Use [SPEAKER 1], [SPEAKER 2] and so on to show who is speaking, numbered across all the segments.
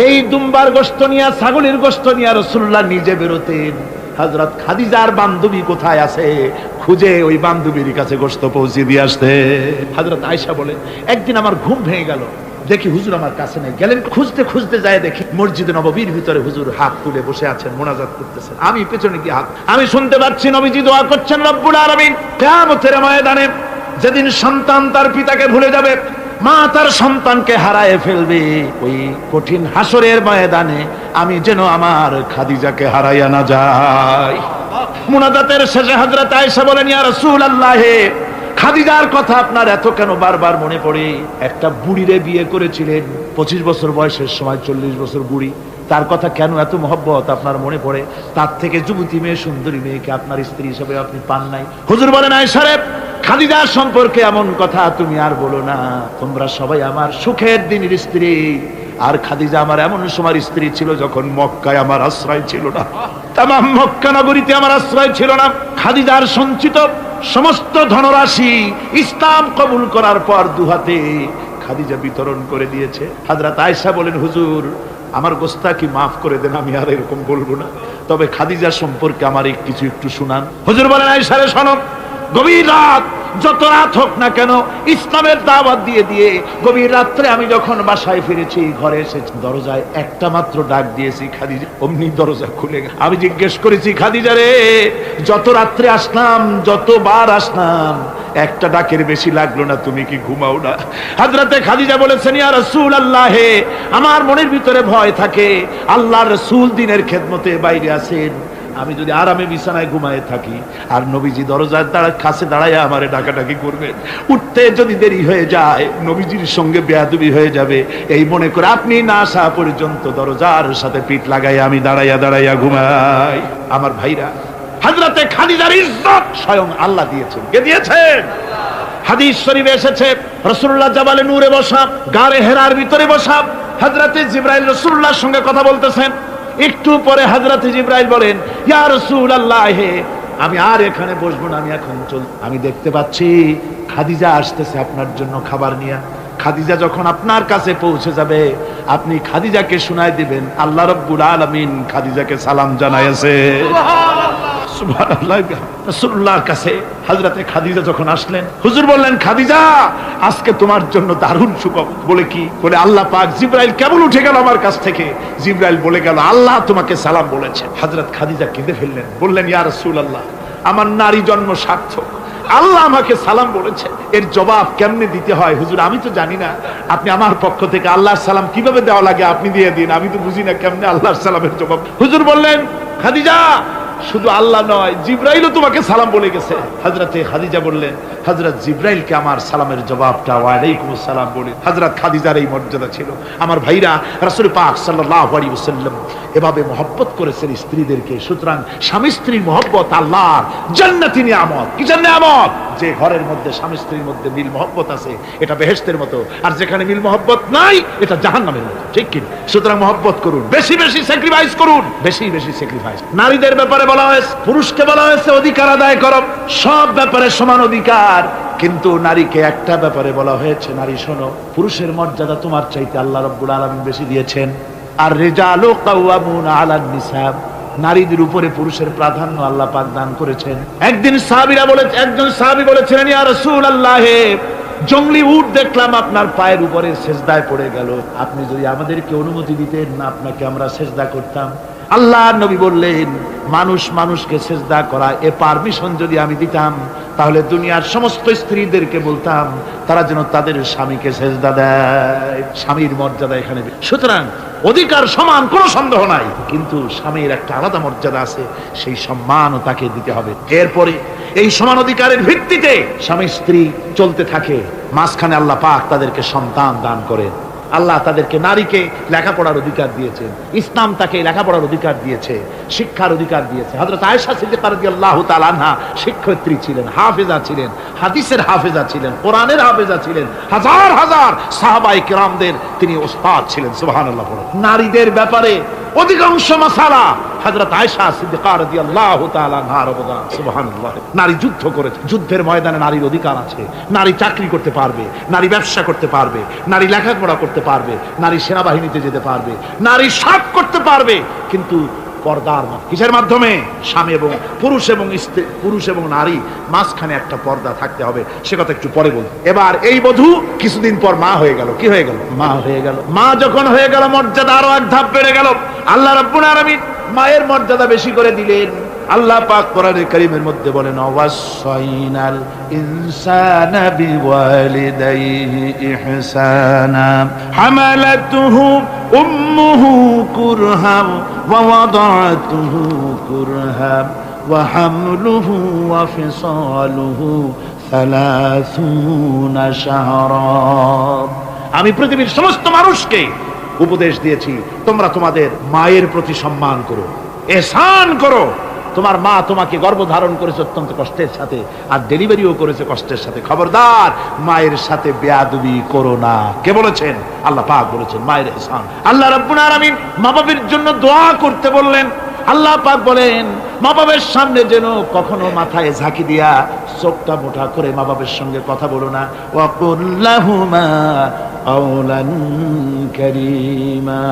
[SPEAKER 1] এই দুম্বার গোশত নিয়ে, ছাগলের গোশত নিয়ে রাসূলুল্লাহ নিজে বেরোতেন। হযরত খাদিজার বান্ধবী কোথায় আছে খুঁজে ওই বান্ধবীর কাছে গোশত পৌঁছে দিয়ে আসতে। হযরত আয়েশা বলে, একদিন আমার ঘুম ভেঙে গেল, দেখি হুজুর আমার কাছে নেই। গেলেন খুঁজতে খুঁজতে যায়, দেখি মসজিদে নববীর ভিতরে হুজুর হাত তুলে বসে আছেন, মোনাজাত করতেছেন। আমি পেছনে গিয়ে আমি শুনতে পাচ্ছি নবীজি দোয়া করছেন, রব্বুল আলামিন কিয়ামতের ময়দানে যেদিন সন্তান তার পিতাকে ভুলে যাবে, মা তার সন্তানকে হারায় ফেলবে, ওই কঠিন হাসরের ময়দানে আমি যেন আমার খাদিজাকে হারাইয়া না যাই। মুনাজাতের শেষে হযরত আয়েশা বলেন, ইয়া রাসূলুল্লাহ, খাদিজার কথা আপনার এত কেন বারবার মনে পড়ে? একটা বুড়িরে বিয়ে করেছিলেন 25 বছর বয়সের সময়, 40 বছর বুড়ি, তার কথা কেন এত মহব্বত আপনার মনে পড়ে? তার থেকে যুবতী মেয়ে, সুন্দরী মেয়েকে আপনার স্ত্রী হিসেবে আপনি পান নাই? হুজুর বলেন, আয়েশা রে, খাদিজার সম্পর্কে এমন কথা তুমি আর বলো না। তোমরা সবাই আমার সুখের দিনের স্ত্রী, আর খাদিজা আমার এমন সময় স্ত্রী ছিল যখন মক্কায় আমার আশ্রয় ছিল না, তামাম মক্কা নগরীতে আমার আশ্রয় ছিল না। খাদিজার সঞ্চিত সমস্ত ধনরাশি ইসলাম কবুল করার পর দুহাতে খাদিজা বিতরণ করে দিয়েছে। হযরত আয়েশা বলেন, হুজুর আমার গোস্তাকি মাফ করে দেন, আমি আর এরকম বলবো না, তবে খাদিজা সম্পর্কে আমার কিছু একটু শুনান। হুজুর বলেন, আয়েশা রে শোনো, গভীর রাত, যত রাত হোক না কেন, ইসলামের দাওয়াত দিয়ে দিয়ে গভীর রাত্রে আমি যখন বাসায় ফিরেছি, ঘরে এসে দরজায় একটা মাত্র ডাক দিয়েছি, খাদিজা, অমনি দরজা খুলে গেল। আমি জিজ্ঞেস করেছি, খাদিজা রে, যত রাত্রে আসলাম, যতবার আসলাম, একটা ডাকের বেশি লাগলো না, তুমি কি ঘুমাও না? হযরতে খাদিজা বলেছেন, ইয়া রাসূলুল্লাহ, আমার মনের ভিতরে ভয় থাকে, আল্লাহর রাসূল দিনের খেদমতে বাইরে আছেন, আমি যদি আরামে বিছানায় ঘুমায় থাকি আর নবীজি দরজার কাছে দাঁড়ায় আমারে ডাকাডাকি করবেন, উঠতে যদি দেরি হয়ে যায় নবীজির সঙ্গে বেয়াদবি হয়ে যাবে, এই মনে করে আপনি না আসা পর্যন্ত দরজার সাথে পিঠ লাগাই আমি দাঁড়াইয়া দাঁড়াইয়া ঘুমাই। আমার ভাইরা, হযরতে খাদিজার ইজ্জত স্বয়ং আল্লাহ দিয়েছেন। কে দিয়েছেন? হাদিস শরীফে এসেছে, রাসূলুল্লাহ জাবালে নূরে বসা, গারে হেরার ভিতরে বসা, হযরতে জিবরাইল রাসূলুল্লাহর সঙ্গে কথা বলতেছেন। একটু পরে হযরত জিবরাইল বলেন, ইয়া রাসূলুল্লাহ, আমি আর এখানে বসবো না, আমি এখন আমি দেখতে পাচ্ছি খাদিজা আসতেছে আপনার জন্য খাবার নিয়ে। খাদিজা যখন আপনার কাছে পৌঁছে যাবে, আপনি খাদিজাকে শুনায় দিবেন, আল্লাহ রাব্বুল আলামিন খাদিজাকে সালাম জানাইছে। সুবহানাল্লাহ। রাসূলুল্লাহর কাছে হযরতে খাদিজা যখন আসলেন, হুজুর বললেন, খাদিজা, আজকে তোমার জন্য দারুণ সুখবর। বলে কি? বলে আল্লাহ পাক, জিবরাইল কেবল উঠে গেল আমার কাছ থেকে, জিবরাইল বলে গেল আল্লাহ তোমাকে সালাম বলেছে। হযরত খাদিজা কেঁদে ফেললেন, বললেন, ইয়া রাসূলুল্লাহ, আমার নারী জন্ম সার্থক, আল্লাহ আমাকে সালাম বলেছে, এর জবাব কেমনে দিতে হয় হুজুর আমি তো জানি না, আপনি আমার পক্ষ থেকে আল্লাহর সালাম কিভাবে দেওয়া লাগে আপনি দিয়ে দিন, আমি তো বুঝি না কেমনে আল্লাহর সালামের জবাব। হুজুর বললেন, খাদিজা, শুধু আল্লাহ নয়, জিবরাইলও তোমাকে সালাম বলে গেছে। হযরতে খাদিজা বললেন, হযরত জিবরাইলকে আমার সালামের জবাবটা ওয়ালাইকুমুস সালাম বলে। হযরত খাদিজার এই মর্যাদা ছিল। আমার ভাইরা, রাসূল পাক সাল্লাল্লাহু আলাইহি ওয়াসাল্লাম এভাবে মহব্বত করেছেন স্ত্রীদেরকে। সুতরাং স্বামী স্ত্রীর মহব্বত আল্লাহর জান্নাতি নিয়ামত। কি নিয়ামত? যে ঘরের মধ্যে স্বামী স্ত্রীর মধ্যে মিল মহব্বত আছে, এটা বেহেশতের মতো, আর যেখানে মিল মহব্বত নাই, এটা জাহান্নামের মতো। ঠিক কি? সুতরাং মহব্বত করুন, বেশি বেশি স্যাক্রিফাইস করুন, বেশি বেশি স্যাক্রিফাইস। নারীদের ব্যাপারে বলা হয়েছে, পুরুষকে বলা হয়েছে অধিকার আদায় করো, সব ব্যাপারে সমান অধিকার, কিন্তু নারীকে একটা ব্যাপারে বলা হয়েছে, নারী শোনো, পুরুষের মর্যাদা তোমার চাইতে আল্লাহ রাব্বুল আলামিন বেশি দিয়েছেন। আর রিজালু কাওয়ামুনা আলান নিসা, নারীদের উপরে পুরুষের প্রাধান্য আল্লাহ পাক দান করেছেন। একজন সাহাবী বলেছিলেন, ইয়া রাসূলুল্লাহ, জঙ্গলি উট দেখলাম আপনার পায়ের উপরে সেজদায় পড়ে গেল, আপনি যদি আমাদেরকে অনুমতি দিতেন না, আপনাকে আমরা সেজদা করতাম। আল্লাহর নবী বললেন, মানুষ মানুষকে সেজদা করা, এ পারমিশন যদি আমি দিতাম, তাহলে দুনিয়ার সমস্ত স্ত্রীদেরকে বলতাম তারা যেন তাদের স্বামীকে সেজদা দেয়। স্বামীর মর্যাদা এখানে। সুতরাং অধিকার সমান, কোনো সন্দেহ নাই, কিন্তু স্বামীর একটা আলাদা মর্যাদা আছে, সেই সম্মানও তাকে দিতে হবে। এরপরে এই সমান অধিকারের ভিত্তিতে স্বামী স্ত্রী চলতে থাকে, মাঝখানে আল্লাহ পাক তাদেরকে সন্তান দান করেন। আল্লাহ তাদেরকে, নারীকে লেখাপড়ার অধিকার দিয়েছেন, ইসলাম তাকে লেখাপড়ার অধিকার দিয়েছে, শিক্ষার অধিকার দিয়েছে। হযরত আয়েশা সিদ্দিকা রাদিয়াল্লাহু তাআলা আনহা শিক্ষয়িত্রী ছিলেন, হাফেজা ছিলেন, হাদিসের হাফেজা ছিলেন, কোরআনের হাফেজা ছিলেন, হাজার হাজার সাহাবায়ে কেরামদের তিনি ওস্তাদ ছিলেন। সুবহানাল্লাহ। নারীদের ব্যাপারে অধিকাংশ মাসালা হযরত আয়েশা সিদ্দিকা রাদিয়াল্লাহু তাআলা আনহার অবদান, সুবহানাল্লাহ। নারী যুদ্ধ করেছে, যুদ্ধের ময়দানে নারীর অধিকার আছে। নারী চাকরি করতে পারবে, নারী ব্যবসা করতে পারবে, নারী লেখাপড়া করতে পারবে, নারী সেনাবাহিনীতে যেতে পারবে, নারী সব করতে পারবে, কিন্তু পর্দার কিসের মাধ্যমে? স্বামী এবং পুরুষ এবং স্ত্রী, পুরুষ এবং নারী মাঝখানে একটা পর্দা থাকতে হবে। সে কথা একটু পরে বলবো। এবার এই বধূ কিছুদিন পর মা হয়ে গেল। কি হয়ে গেল? মা হয়ে গেল। মা যখন হয়ে গেল, মর্যাদা আরো এক ধাপ বেড়ে গেল। আল্লাহ রাব্বুল আলামিন মায়ের মর্যাদা বেশি করে দিলেন। আল্লাহ পাক কোরআনে কারীমের মধ্যে বলেন, ওয়াসাইনাল ইনসানা বিওয়ালিদাইহি ইহসানা হামালাতুহু উম্মুহু কুরহাম ওয়া ওয়াদাতুহু কুরহাম ওয়া হামলুহু ওয়া ফিসালুহু 30 শাহরা। আমি পৃথিবীর সমস্ত মানুষকে উপদেশ দিয়েছি, তোমরা তোমাদের মায়ের প্রতি সম্মান করো, ihsan করো। তোমার মা তোমাকে গর্ভধারণ করেছে অত্যন্ত কষ্টের সাথে, আর ডেলিভারিও করেছে কষ্টের সাথে। খবরদার মায়ের সাথে বেয়াদবি করো না। কে বলেছেন? আল্লাহ পাক বলেছেন মায়ের ihsan। আল্লাহ রাব্বুল আলামিন মা বাবার জন্য দোয়া করতে বললেন। আল্লাহ পাক বলেন, মা বাবার সামনে যেন কখনো মাথায় ঝাঁকি দিয়া চোখটা মোটা করে মা বাবার সঙ্গে কথা বলো না। ওয়া কুল্লাহুমা কাওলান কারীমা।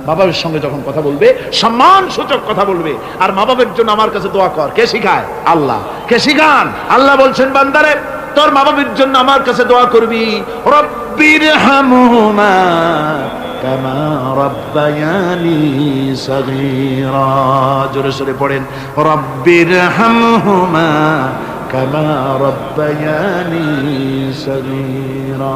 [SPEAKER 1] মা বাবার সঙ্গে যখন কথা বলবে সম্মান সূচক কথা বলবে। আর মা বাবার জন্য আমার কাছে দোয়া কর। কে শিখায়? আল্লাহ। কে শিখান? আল্লাহ বলছেন, বান্দারে তোর মা বাবার জন্য আমার কাছে দোয়া করবি। রব্বিরহামহুমা কামা রাব্বায়ানি সগীরা। জোরে সোরে পড়েন, রব্বিরহামহুমা কামা রাব্বায়ানি সগীরা।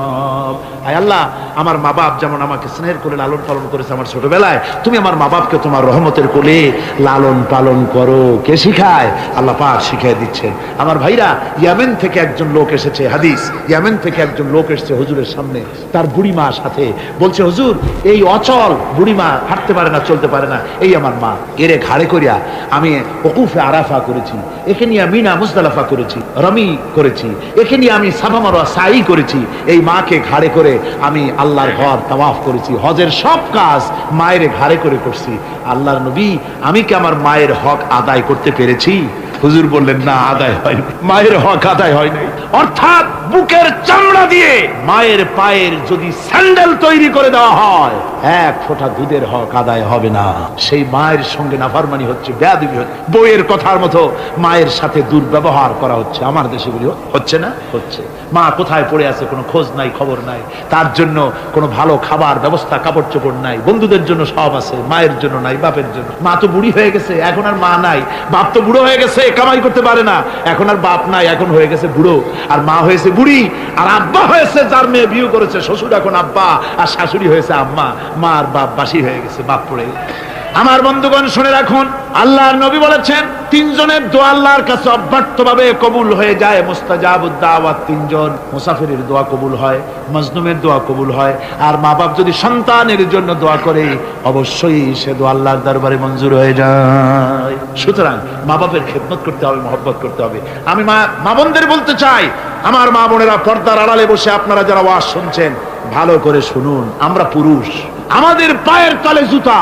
[SPEAKER 1] আয় আল্লাহ, আমার মা বাপ যেমন আমাকে স্নেহের কোলে লালন পালন করেছে আমার ছোটবেলায়, তুমি আমার মা বাপকে তোমার রহমতের কোলে লালন পালন করো। কে শিখায়? আল্লাহ পাক শিখিয়ে দিচ্ছেন। আমার ভাইরা, ইয়ামেন থেকে একজন লোক এসেছে, হাদিস, ইয়ামেন থেকে একজন লোক এসেছে হুজুরের সামনে, তার বুড়িমা সাথে। বলছে, হুজুর এই অচল বুড়িমা, হাঁটতে পারে না, চলতে পারে না, এই আমার মা। এরে ঘাড়ে করিয়া আমি ওকুফে আরাফা করেছি, একে নিয়ে মিনা মুজদালিফা করেছি, রমি করেছি, একে নিয়ে আমি সাফা মারওয়া সাই করেছি। এই মাকে ঘাড়ে করে আমি আল্লাহর ঘর তাওয়াফ করেছি, হজের সব কাজ মায়ের ঘাড়ে করে করছি। আল্লাহর নবী, আমি কি আমার মায়ের হক আদায় করতে পেরেছি? হুজুর বললেন, না, আদায় হয়নি, মায়ের হক আদায় হয় নাই। অর্থাৎ বুকের চামড়া দিয়ে মায়ের পায়ের যদি স্যান্ডেল তৈরি করে দেওয়া হয়, এক ফোঁটা দুধের হক আদায় হবে না। সেই মায়ের সঙ্গে নাফরমানি হচ্ছে, বেয়াদবি হচ্ছে, বইয়ের কথার মতো মায়ের সাথে দুর্ব্যবহার করা হচ্ছে। আমার দেশে গুলি হচ্ছে না? হচ্ছে। মা কোথায় পড়ে আছে কোনো খোঁজ নাই, খবর নাই। তার জন্য কোনো ভালো খাবার ব্যবস্থা, কাপড় চোপড় নাই। বন্ধুদের জন্য সব আছে, মায়ের জন্য নাই, বাপের জন্য। মা তো বুড়ি হয়ে গেছে, এখন আর মা নাই। বাপ তো বুড়ো হয়ে গেছে, কামাই করতে পারে না, এখন আর বাপ নাই, এখন হয়ে গেছে বুড়ো। আর মা হয়েছে বুড়ি, আর আব্বা হয়েছে, যার মেয়ে বিয়ে করেছে শ্বশুর এখন আব্বা, আর শাশুড়ি হয়েছে আম্মা। মা আর বাপ বাসি হয়ে গেছে, বাপ পড়ে। আমার বন্ধুগণ শুনে রাখুন, আল্লাহর নবী বলেছেন তিনজনের দোয়া আল্লাহর কাছে অব্যর্থভাবে কবুল হয়ে যায়। মুস্তাজাবুদ দাওয়াত, তিনজন। মুসাফিরের দোয়া কবুল হয়, মজলুমের দোয়া কবুল হয়, আর মা বাপ যদি সন্তানের জন্য দোয়া করে অবশ্যই সে দোয়া আল্লাহর দরবারে মঞ্জুর হয়ে যায়। সুতরাং মা বাপের খেদমত করতে হবে, মহব্বত করতে হবে। আমি মা বোনদের বলতে চাই, আমার মা বোনেরা পর্দার আড়ালে বসে আপনারা যারা ওয়াজ শুনছেন, ভালো করে শুনুন। আমরা পুরুষ, আমাদের পায়ের তলে জুতা।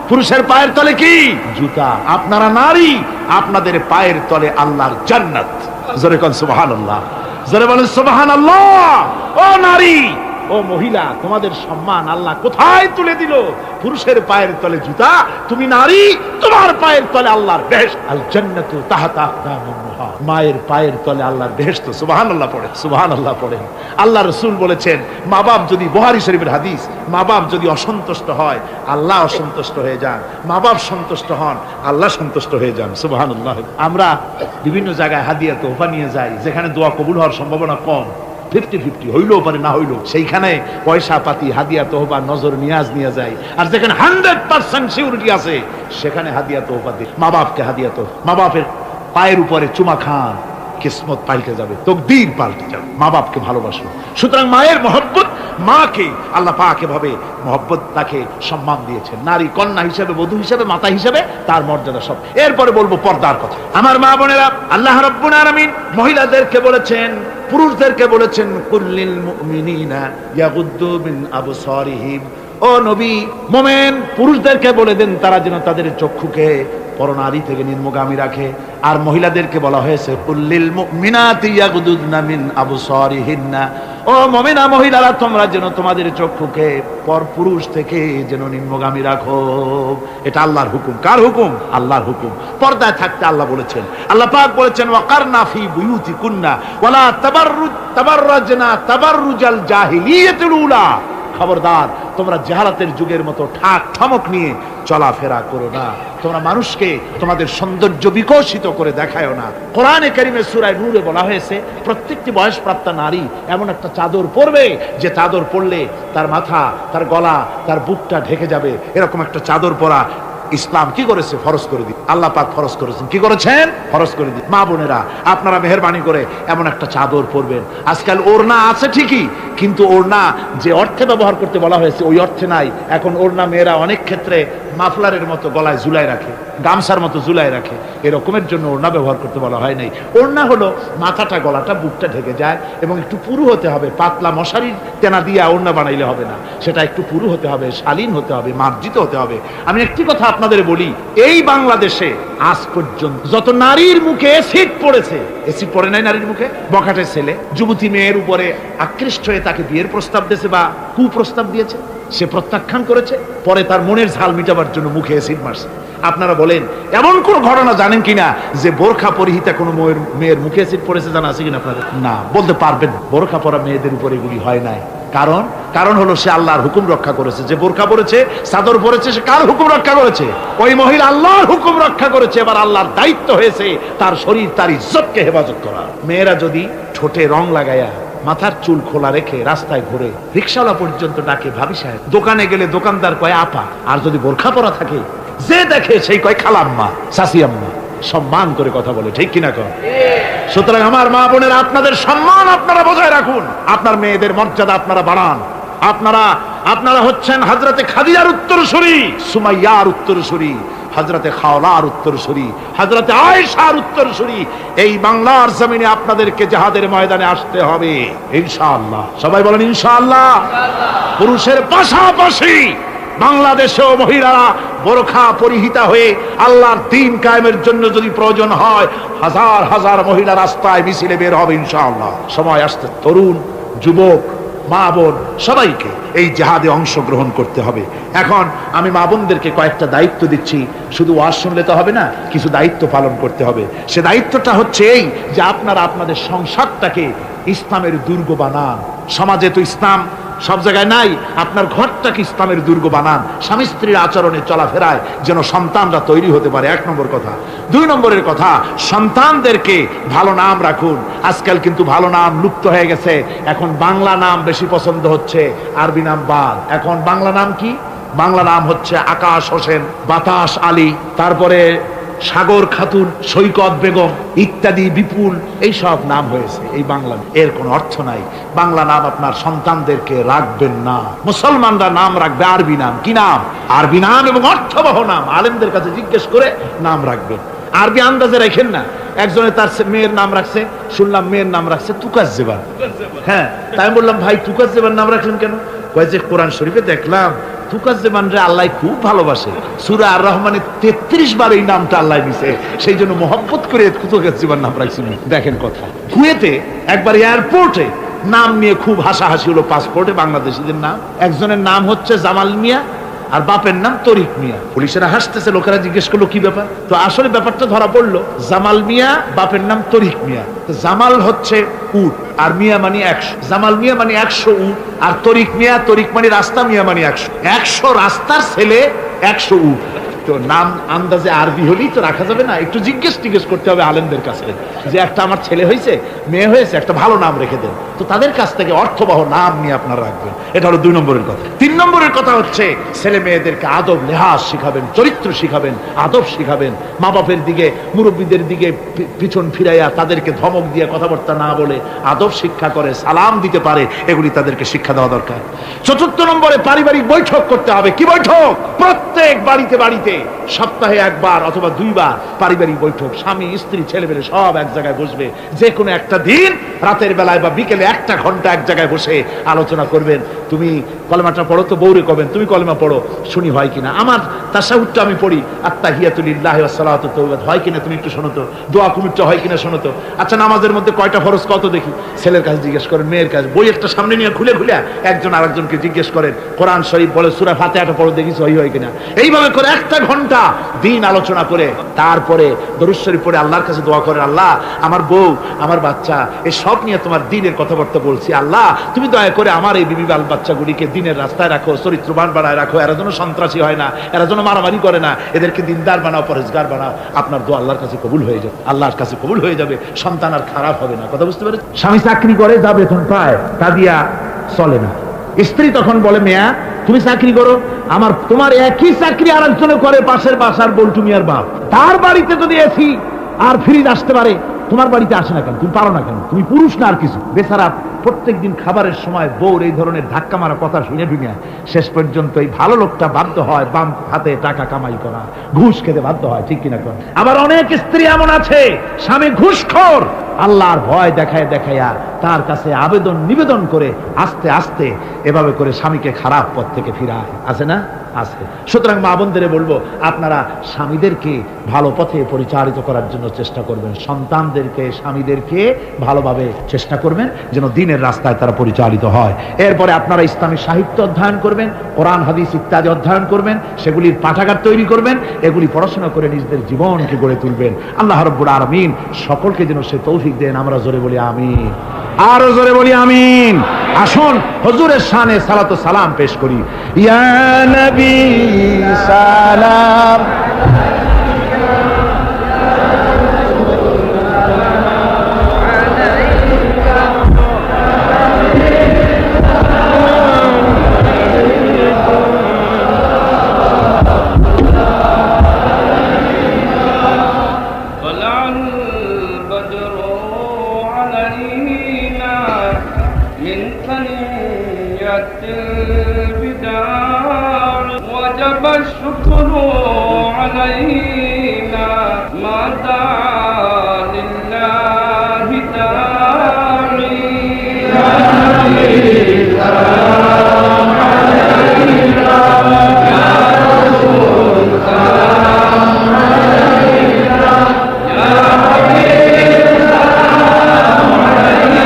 [SPEAKER 1] পুরুষের পায়ের তলে কি? জুতা। আপনারা নারী, আপনাদের পায়ের তলে আল্লাহর জান্নাত। জোরে কোন সুবহানাল্লাহ, জোরে বলেন সুবহানাল্লাহ। ও নারী, ও মহিলা, তোমাদের সম্মান আল্লাহ কোথায় তুলে দিল? পুরুষের পায়ের তলে জুতা, তুমি নারী, তোমার পায়ের তলে আল্লাহর বেহেশত। আল জান্নাতু তাহতা আকদামিন মুহা। মায়ের পায়ের তলে আল্লাহর বেহেশত। সুবহানাল্লাহ পড়ে, সুবহানাল্লাহ পড়ে। আল্লাহ রাসূল বলেছেন, মা বাপ যদি, বুখারী শরীফের হাদিস, মা বাপ যদি অসন্তুষ্ট হয়, আল্লাহ অসন্তুষ্ট হয়ে যান। মা বাপ সন্তুষ্ট হন, আল্লাহ সন্তুষ্ট হয়ে যান। সুবহানাল্লাহ। আমরা বিভিন্ন জায়গায় হাদিয়া তোহফা নিয়ে যাই, যেখানে দোয়া কবুল হওয়ার সম্ভাবনা কম, 50-50 হইলেও পারে, না হইলেও, সেইখানে পয়সা পাতি, হাদিয়া তোহফা, নজর নিয়াজ নিয়ে যায়। আর যেখানে 100% সিউরিটি আছে, সেখানে হাদিয়া তোহফা দিই। মা বাপকে হাদিয়া তোহফা, মা বাপের পায়ের উপরে চুমা খান, কিসমত পাল্টে যাবে, তকদীর পাল্টে যাবে। মা বাপকে ভালোবাসুন। সুতরাং মায়ের মহব্বত, মাকে আল্লাহ পাক এভাবে মহব্বত, তাকে সম্মান দিয়েছেন। নারী কন্যা হিসেবে, বধূ হিসেবে, মাতা হিসেবে তার মর্যাদা সব। এরপরে বলবো পর্দার কথা। আমার মা বোনেরা, আল্লাহ রাব্বুল আলামিন মহিলাদেরকে বলেছেন, পুরুষদেরকে বলেছেন, কুল্লিল মুমিনিনা ইয়াগুদ্দু মিন আবসারিহিম ও নবী, মোমেন পুরুষদেরকে বলে দেন তারা যেন তাদের চক্ষুকে পরনারী থেকে নিম্নগামী রাখে। আর মহিলাদেরকে বলা হয়েছে কুল্লিল মুমিনাতি ইয়াগুদুদনা মিন আবসারিহিন্না, ও মুমিনা মহিলারা তোমরা যেন তোমাদের চক্ষুকে পর পুরুষ থেকে যেন নিম্নগামী রাখো। এটা আল্লাহর হুকুম। কার হুকুম? আল্লাহর হুকুম। পর্দায় থাকতে আল্লাহ বলেছেন, আল্লাহ পাক বলেছেন ওয়াকারনা ফি বুয়ুতিকুন্না ওয়ালা তাবাররাজনা তাবাররুজাল জাহিলিয়াতুল উলা, খবরদার তোমরা জাহালাতের যুগের মতো ঠাক ঠমক নিয়ে চলাফেরা করো না, তোমরা মানুষকে তোমাদের সৌন্দর্য বিকশিত করে দেখায়ও না। কোরআনে কারীমে সূরা নূরে বলা হয়েছে প্রত্যেকটি বয়সপ্রাপ্তা নারী এমন একটা চাদর পরবে যে চাদর পরলে তার মাথা, তার গলা, তার বুকটা ঢেকে যাবে। এরকম একটা চাদর পরা ইসলাম কি করেছে? ফরজ করে দিন। আল্লাহ পাক ফরজ করেছেন। কি করেছেন? ফরজ করে দিন। মা বোনেরা আপনারা মেহেরবানি করে এমন একটা চাদর পরবেন। আজকাল ওড়না আছে ঠিকই, কিন্তু ওড়না যে অর্থে ব্যবহার করতে বলা হয়েছে ওই অর্থে নাই। এখন ওড়না মেয়েরা অনেক ক্ষেত্রে মাফলারের মতো গলায় ঝুলাই রাখে, গামছার মতো ঝুলাই রাখে, এরকমের জন্য ওড়না ব্যবহার করতে বলা হয় নাই। ওড়না হলো মাথাটা, গলাটা, বুকটা ঢেকে যায় এবং একটু পুরু হতে হবে। পাতলা মশারির তেনা দিয়ে ওড়না বানাইলে হবে না, সেটা একটু পুরু হতে হবে, শালীন হতে হবে, মার্জিত হতে হবে। আমি একটি কথা আপনাদের বলি, এই বাংলাদেশে আজ পর্যন্ত যত নারীর মুখে এসিড পড়েছে, এসিড পড়ে নাই নারীর মুখে? বখাটের ছেলে যুবতী মেয়ের উপরে আকৃষ্ট হয়ে তাকে বিয়ের প্রস্তাব দিয়েছে বা কুপ্রস্তাব দিয়েছে, সে প্রত্যাখ্যান করেছে, পরে তার মনের ঝাল মিটাবার জন্য মুখে এসিড মারছে। আপনারা বলেন এমন কোন ঘটনা জানেন কিনা যে বোরখা পরিহিতা কোনো মেয়ের মুখে এসিড পড়েছে? জানা আছে কিনা আপনাদের? না, বলতে পারবেন বোরখা পরা মেয়েদের উপরে এগুলি হয় নাই। কারণ হলো সে আল্লাহর হুকুম রক্ষা করেছে। যে বোরখা পরেছে, চাদর পরেছে, সে কার হুকুম রক্ষা করেছে? ওই মহিলা আল্লাহর হুকুম রক্ষা করেছে। এবার আল্লাহর দায়িত্ব হয়েছে তার শরীর, তার ইজ্জতকে হেফাজত করা। মেয়েরা যদি ঠোঁটে রং লাগায়া, মাথার চুল খোলা রেখে রাস্তায় ঘুরে, রিকশাওয়ালা পর্যন্ত ডাকে ভাবি সাহেব, দোকানে গেলে দোকানদার কয় আপা, আর যদি বোরখা পরা থাকে যে দেখে সেই কয় খালাম্মা, চাচি আম্মা, সম্মান করে কথা বলে। ঠিক কিনা কর? সুতরাং আমার মা বোনেরা, আপনাদের সম্মান আপনারা বজায় রাখুন, আপনার মেয়েদের মর্যাদা আপনারা বাড়ান। আপনারা হচ্ছেন হযরতে খাদিজার উত্তরসূরি, সুমাইয়ার উত্তরসূরি, হযরতে খাওলার উত্তরসূরি, হযরতে আয়েশার উত্তরসূরি। এই বাংলার জমিনে আপনাদেরকে জিহাদের ময়দানে আসতে হবে ইনশাআল্লাহ। সবাই বলেন ইনশাআল্লাহ। পুরুষের পাশাপাশি বাংলাদেশেও মহিলারা বোরখা পরিহিতা হয়ে আল্লাহর দ্বীন কায়েমের জন্য যদি প্রয়োজন হয়, হাজার হাজার মহিলা রাস্তায় মিছিলে বের হবে ইনশাআল্লাহ। সময় আসতে তরুণ, যুবক, মা বোন সবাইকে এই জিহাদে অংশগ্রহণ করতে হবে। এখন আমি মা বোনদেরকে কয়েকটা দায়িত্ব দিচ্ছি। শুধু ওয়াজ শুনলে তো হবে না, কিছু দায়িত্ব পালন করতে হবে। সে দায়িত্বটা হচ্ছে এই যে আপনারা আপনাদের সংসারটাকে ইসলামের দুর্গ বানান। সমাজে তো ইসলাম সব জায়গায় নাই, আপনার ঘরটাকে ইসলামের দুর্গ বানান। স্বামী স্ত্রীর আচরণে চলাফেরায় যেন সন্তানরা তৈরি হতে পারে, 1 নম্বর কথা। 2 নম্বরের কথা, সন্তানদেরকে ভালো নাম রাখুন। আজকাল কিন্তু ভালো নাম লুপ্ত হয়ে গেছে। এখন বাংলা নাম বেশি পছন্দ হচ্ছে, আরবি নাম বাদ। এখন বাংলা নাম কি? বাংলা নাম হচ্ছে আকাশ হোসেন, বাতাস আলী, তারপরে সাগর খাতুন, সৈকত বেগম ইত্যাদি, বিপুল, এই সব নাম হয়েছে এই বাংলা। এর কোনো অর্থ নাই। বাংলা নাম আপনার সন্তানদেরকে রাখবেন না। মুসলমানরা নাম রাখবে আরবি নাম। কি নাম? আরবি নাম এবং অর্থবহ নাম। আলেমদের কাছে জিজ্ঞেস করে নাম রাখবেন। আরবি আন্দাজে রাখেন না। একজনে তার মেয়ের নাম রাখছে, শুনলাম মেয়ের নাম রাখছে তুকাজ্জেবান। হ্যাঁ, তাই বললাম ভাই তুকাজ্জেবান নাম রাখলেন কেন? কয় যে কোরআন শরীফে দেখলাম তুকাজ্জেবান রে আল্লাহ খুব ভালোবাসে, সূরা আর রহমানে 33 বার এই নামটা আল্লাহ দিয়েছে, সেই জন্য মহব্বত করে তুকাজ্জেবান নাম রাখছিল। দেখেন কথা। কুয়েতে একবার এয়ারপোর্টে নাম নিয়ে খুব হাসাহাসি হলো। পাসপোর্টে বাংলাদেশিদের নাম, একজনের নাম হচ্ছে জামাল মিয়া আর বাপের নাম তরিক মিয়া। পুলিশেরা হাসতেছে, লোকেরা জিজ্ঞেস করলো কি ব্যাপার। তো আসলে ব্যাপারটা ধরা পড়লো, জামাল মিয়া, বাপের নাম তরিক মিয়া। জামাল হচ্ছে উট আর মিয়া মানে 100। জামাল মিয়া মানে 100 উট, আর তরিক মিয়া, তরিক মানে রাস্তা, মিয়া মানে 100। 100 রাস্তার ছেলে, 100 উট। তো নাম আন্দাজে আরবি হলেই তো রাখা যাবে না, একটু জিজ্ঞেস করতে হবে আলেমদের কাছে যে একটা আমার ছেলে হয়েছে, মেয়ে হয়েছে, একটা ভালো নাম রেখে দেন। তো তাদের কাছ থেকে অর্থবহ নাম নিয়ে আপনারা রাখবেন। এটা হলো 2 নম্বরের কথা। 3 নম্বরের কথা হচ্ছে ছেলে মেয়েদেরকে আদব লেহাজ শিখাবেন, চরিত্র শিখাবেন, আদব শিখাবেন। মা বাপের দিকে, মুরব্বীদের দিকে পিছন ফিরাইয়া তাদেরকে ধমক দিয়ে কথাবার্তা না বলে আদব শিক্ষা করে, সালাম দিতে পারে, এগুলি তাদেরকে শিক্ষা দেওয়া দরকার। 4 নম্বরে পারিবারিক বৈঠক করতে হবে। কি বৈঠক? প্রত্যেক বাড়িতে বাড়িতে সপ্তাহে 1 বার অথবা 2 বার পারিবারিক বৈঠক। স্বামী, স্ত্রী, ছেলেমেয়ে সব এক জায়গায় বসবে। যে কোনো একটা দিন রাতের বেলায় বা বিকেলে একটা ঘন্টা এক জায়গায় বসে আলোচনা করবেন। তুমি কলেমাটা পড়ো তো, বউরে কবেন তুমি কলেমা পড়ো, শুনি হয় কিনা। আমার তাশাহুদটা আমি পড়ি, আত্তাহিয়াতু লিল্লাহি ওয়াস সালাতু তাওবাত হয় কিনা তুমি একটু শোনো তো, দোয়া কুনুতটা হয় কিনা শোনো তো। আচ্ছা নামাজের মধ্যে কয়টা ফরজ কত দেখি, ছেলের কাছে জিজ্ঞেস করেন, মেয়ের কাছে, বই একটা সামনে নিয়ে খুলে খুলে একজন আরেকজনকে জিজ্ঞেস করেন, কোরআন শরীফ বলে সূরা ফাতিহাটা পড়ো দেখি সহি হয় কিনা। এইভাবে করে একটা ঘন্টা দিন আলোচনা করে তারপরে দরুদ শরীফ পড়ে আল্লাহর কাছে দোয়া করেন, আল্লাহ আমার বউ আমার বাচ্চা এই সব নিয়ে তোমার দ্বীনের কথাবার্তা বলছি, আল্লাহ তুমি দয়া করে আমার এই বিবি বাল বাচ্চাগুলিকে দ্বীনের রাস্তায় রাখো, চরিত্রবান বানায় রাখো, এরা যেন সন্ত্রাসী হয় না, এরা যেন মারামারি করে না, এদেরকে দিনদার বানাও, পরেজগার বানাও। আপনার দোয়া আল্লাহর কাছে কবুল হয়ে যাবে, আল্লাহর কাছে কবুল হয়ে যাবে, সন্তান আর খারাপ হবে না। কথা বুঝতে পারে? স্বামী চাকরি করে, যা বেতন পায় তা দিয়া চলে না। স্ত্রী তখন বলে, মেয়া তুমি চাকরি করো, তোমার একই চাকরি আর একজনে করে, পাশের বাসার বল্টু মিয়ার বাপ, তার বাড়িতে যদি এসি আর ফ্রিজ আসতে পারে, তোমার বাড়িতে আসে না কেন? তুমি পারো না কেন? তুমি পুরুষ না আর কিছু? বেচারা প্রত্যেক দিন খাবারের সময় বউর এই ধরনের ধাক্কা মারা কথা শুনে শুনে শেষ পর্যন্ত এই ভালো লোকটা বাধ্য হয় বাম হাতে টাকা কামাই করা, ঘুষ খেতে বাধ্য হয়। ঠিক কিনা? আবার অনেক স্ত্রী এমন আছে স্বামী ঘুষখোর, আল্লাহর ভয় দেখায় দেখাইয়া তার কাছে আবেদন নিবেদন করে আস্তে আস্তে এভাবে করে স্বামীকে খারাপ পথ থেকে ফিরায়। আছে না? আছে। সুতরাং মা বোনদের বলবো, আপনারা স্বামীদেরকে ভালো পথে পরিচালিত করার জন্য চেষ্টা করবেন, সন্তানদেরকে স্বামীদেরকে ভালোভাবে চেষ্টা করবেন যেন দ্বীনের রাস্তায় তারা পরিচালিত হয়। এরপরে আপনারা ইসলামী সাহিত্য অধ্যয়ন করবেন, কোরআন হাদিস ইত্যাদি অধ্যয়ন করবেন, সেগুলির পাঠাগার তৈরি করবেন, এগুলি পড়াশোনা করে নিজেদের জীবনকে গড়ে তুলবেন। আল্লাহ রাব্বুল আলামিন সকলকে যেন সে তৌফিক দেন। আমরা জোরে বলি আমিন, আরো জোরে বলি আমিন। আসুন হুজুরের শানে সালাত ও সালাম পেশ করি। ইয়া নবী সালাম
[SPEAKER 2] وجب الشكر علينا ما دعا لله داعي يا نبي سلام علينا يا رسول سلام علينا يا حبيب سلام علينا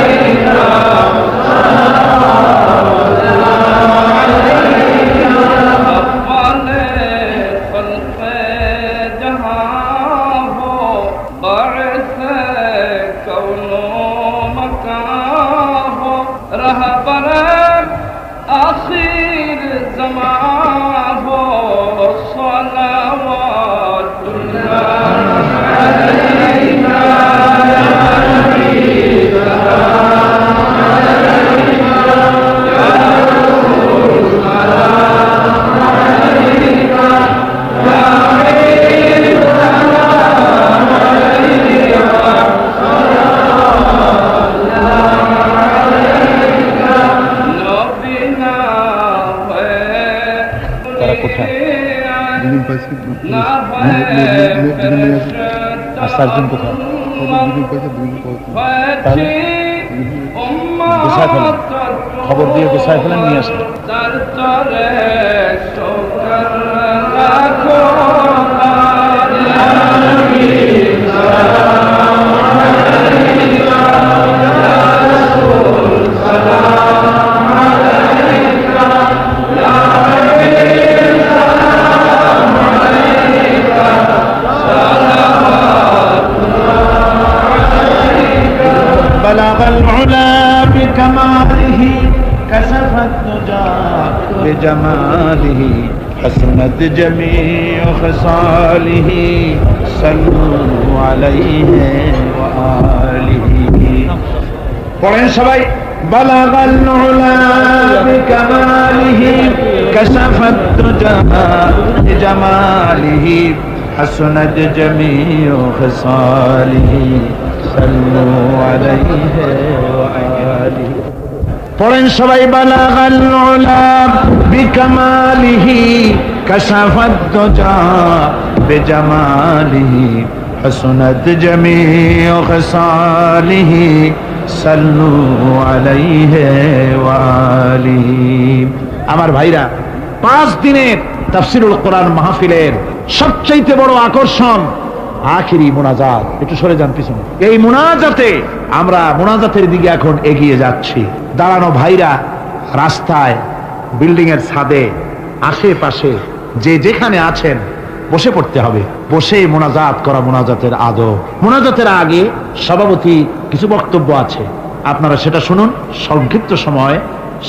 [SPEAKER 1] চারজন কোথায় গোছায় ফেলেন, খবর দিয়ে গোছায় ফেলেন, নিয়ে আসেন। بلغ العلا بكماله كشف الدجى بجماله حسنت جميع خصاله صلوا عليه وآله পড়েন সবাই بلغ العلا بكماله كشف الدجى بجماله حسنت جميع خصاله صلوا عليه وآله পড়েন সবাই بلغ العلا بكماله كشف الدجى بجماله حسنت جميع خصاله সাল্লু আলাইহি ওয়া আলিহি। আমার ভাইরা, 5 দিনের তাফসীরুল কোরআন মাহফিলের সবচেয়ে বড় আকর্ষণ আখিরি মুনাজাত। একটু সরে যান পিছনে। এই মুনাজাতে আমরা মুনাজাতের দিকে এখন এগিয়ে যাচ্ছি। দাঁড়ানো ভাইরা রাস্তায়, বিল্ডিং এর ছাদে, আশেপাশে যে যেখানে আছেন বসে পড়তে হবে। বসে মুনাজাত করা মুনাজাতের আদব। মুনাজাতের আগে সভাপতি কিছু বক্তব্য আছে, আপনারা সেটা শুনুন। সংক্ষিপ্ত সময়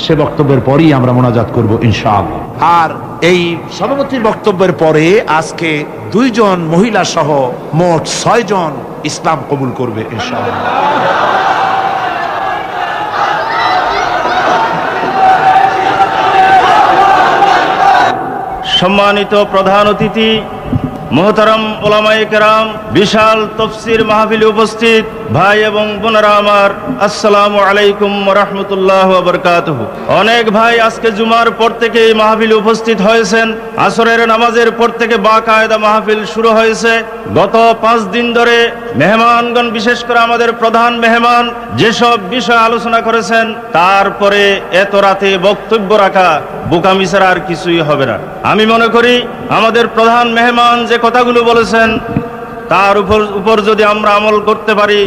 [SPEAKER 1] সে বক্তব্যের পরেই আমরা মুনাজাত করব ইনশাআল্লাহ। আর এই সভাপতির বক্তব্যের পরে আজকে 2 জন মহিলা সহ মোট 6 জন ইসলাম কবুল করবে ইনশাআল্লাহ।
[SPEAKER 3] সম্মানিত প্রধান অতিথি, মোহতারাম ওলামায়ে কেরাম, বিশাল তফসির মাহফিলে উপস্থিত ভাই এবং বোনেরা আমার, আসসালামু আলাইকুম ওয়া রাহমাতুল্লাহি ওয়া বারাকাতুহু। অনেক ভাই আজকে জুমার পর থেকে এই মাহফিলে উপস্থিত হয়েছেন। আসরের নামাজের পর থেকে বাকায়দা মাহফিল শুরু হয়েছে। গত 5 দিন ধরে মেহমানগণ, বিশেষ করে আমাদের প্রধান মেহমান যেসব বিষয় আলোচনা করেছেন, তারপরে এত রাতে বক্তব্য রাখা বোকামি ছাড়া আর কিছুই হবে না। আমি মনে করি আমাদের প্রধান মেহমান যে কথাগুলো বলেছেন তার উপর যদি আমরা আমল করতে পারি,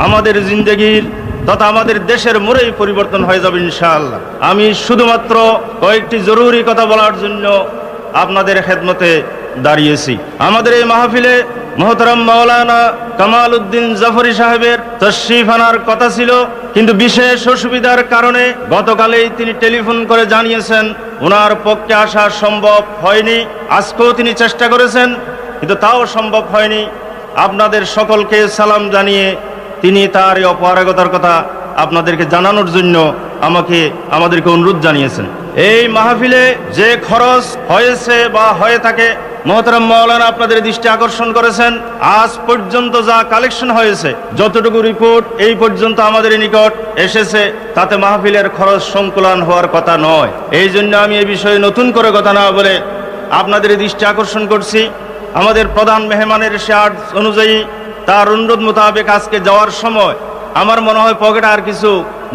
[SPEAKER 3] আমাদের জিন্দেগির তথা আমাদের দেশের মোড়েই পরিবর্তন হয়ে যাবে ইনশাআল্লাহ। আমি শুধুমাত্র কয়েকটি জরুরি কথা বলার জন্য আপনাদের খেদমতে দাঁড়িয়েছি। আমাদের এই মাহফিলে মোহতারাম মাওলানা কামাল উদ্দিন জাফরি সাহেবের তশরিফ আনার কথা ছিল, কিন্তু বিশেষ অসুবিধার কারণে গতকালেই তিনি টেলিফোন করে জানিয়েছেন ওনার পক্ষে আসা সম্ভব হয়নি। আজকেও তিনি চেষ্টা করেছেন, কিন্তু তাও সম্ভব হয়নি। আপনাদের সকলকে সালাম জানিয়ে তিনি তার এই অপারগতার কথা আপনাদেরকে জানানোর জন্য আমাদেরকে অনুরোধ জানিয়েছেন। এই মাহফিলে যে খরচ হয়েছে বা হয়ে থাকে, মোহতারাম মাওলানা আপনাদের দৃষ্টি আকর্ষণ করেছেন। আজ পর্যন্ত যা কালেকশন হয়েছে, যতটুকু রিপোর্ট এই পর্যন্ত আমাদের নিকট এসেছে, তাতে মাহফিলের খরচ সংকুলান হওয়ার কথা নয়। এই জন্য আমি এই বিষয়ে নতুন করে কথা না বলে আপনাদের দৃষ্টি আকর্ষণ করছি। আমাদের প্রধান মেহমানের শেয়ার অনুযায়ী, তার অনুরোধ মোতাবেক আজকে যাওয়ার সময় আমার মনে হয় পকেটে আর কিছু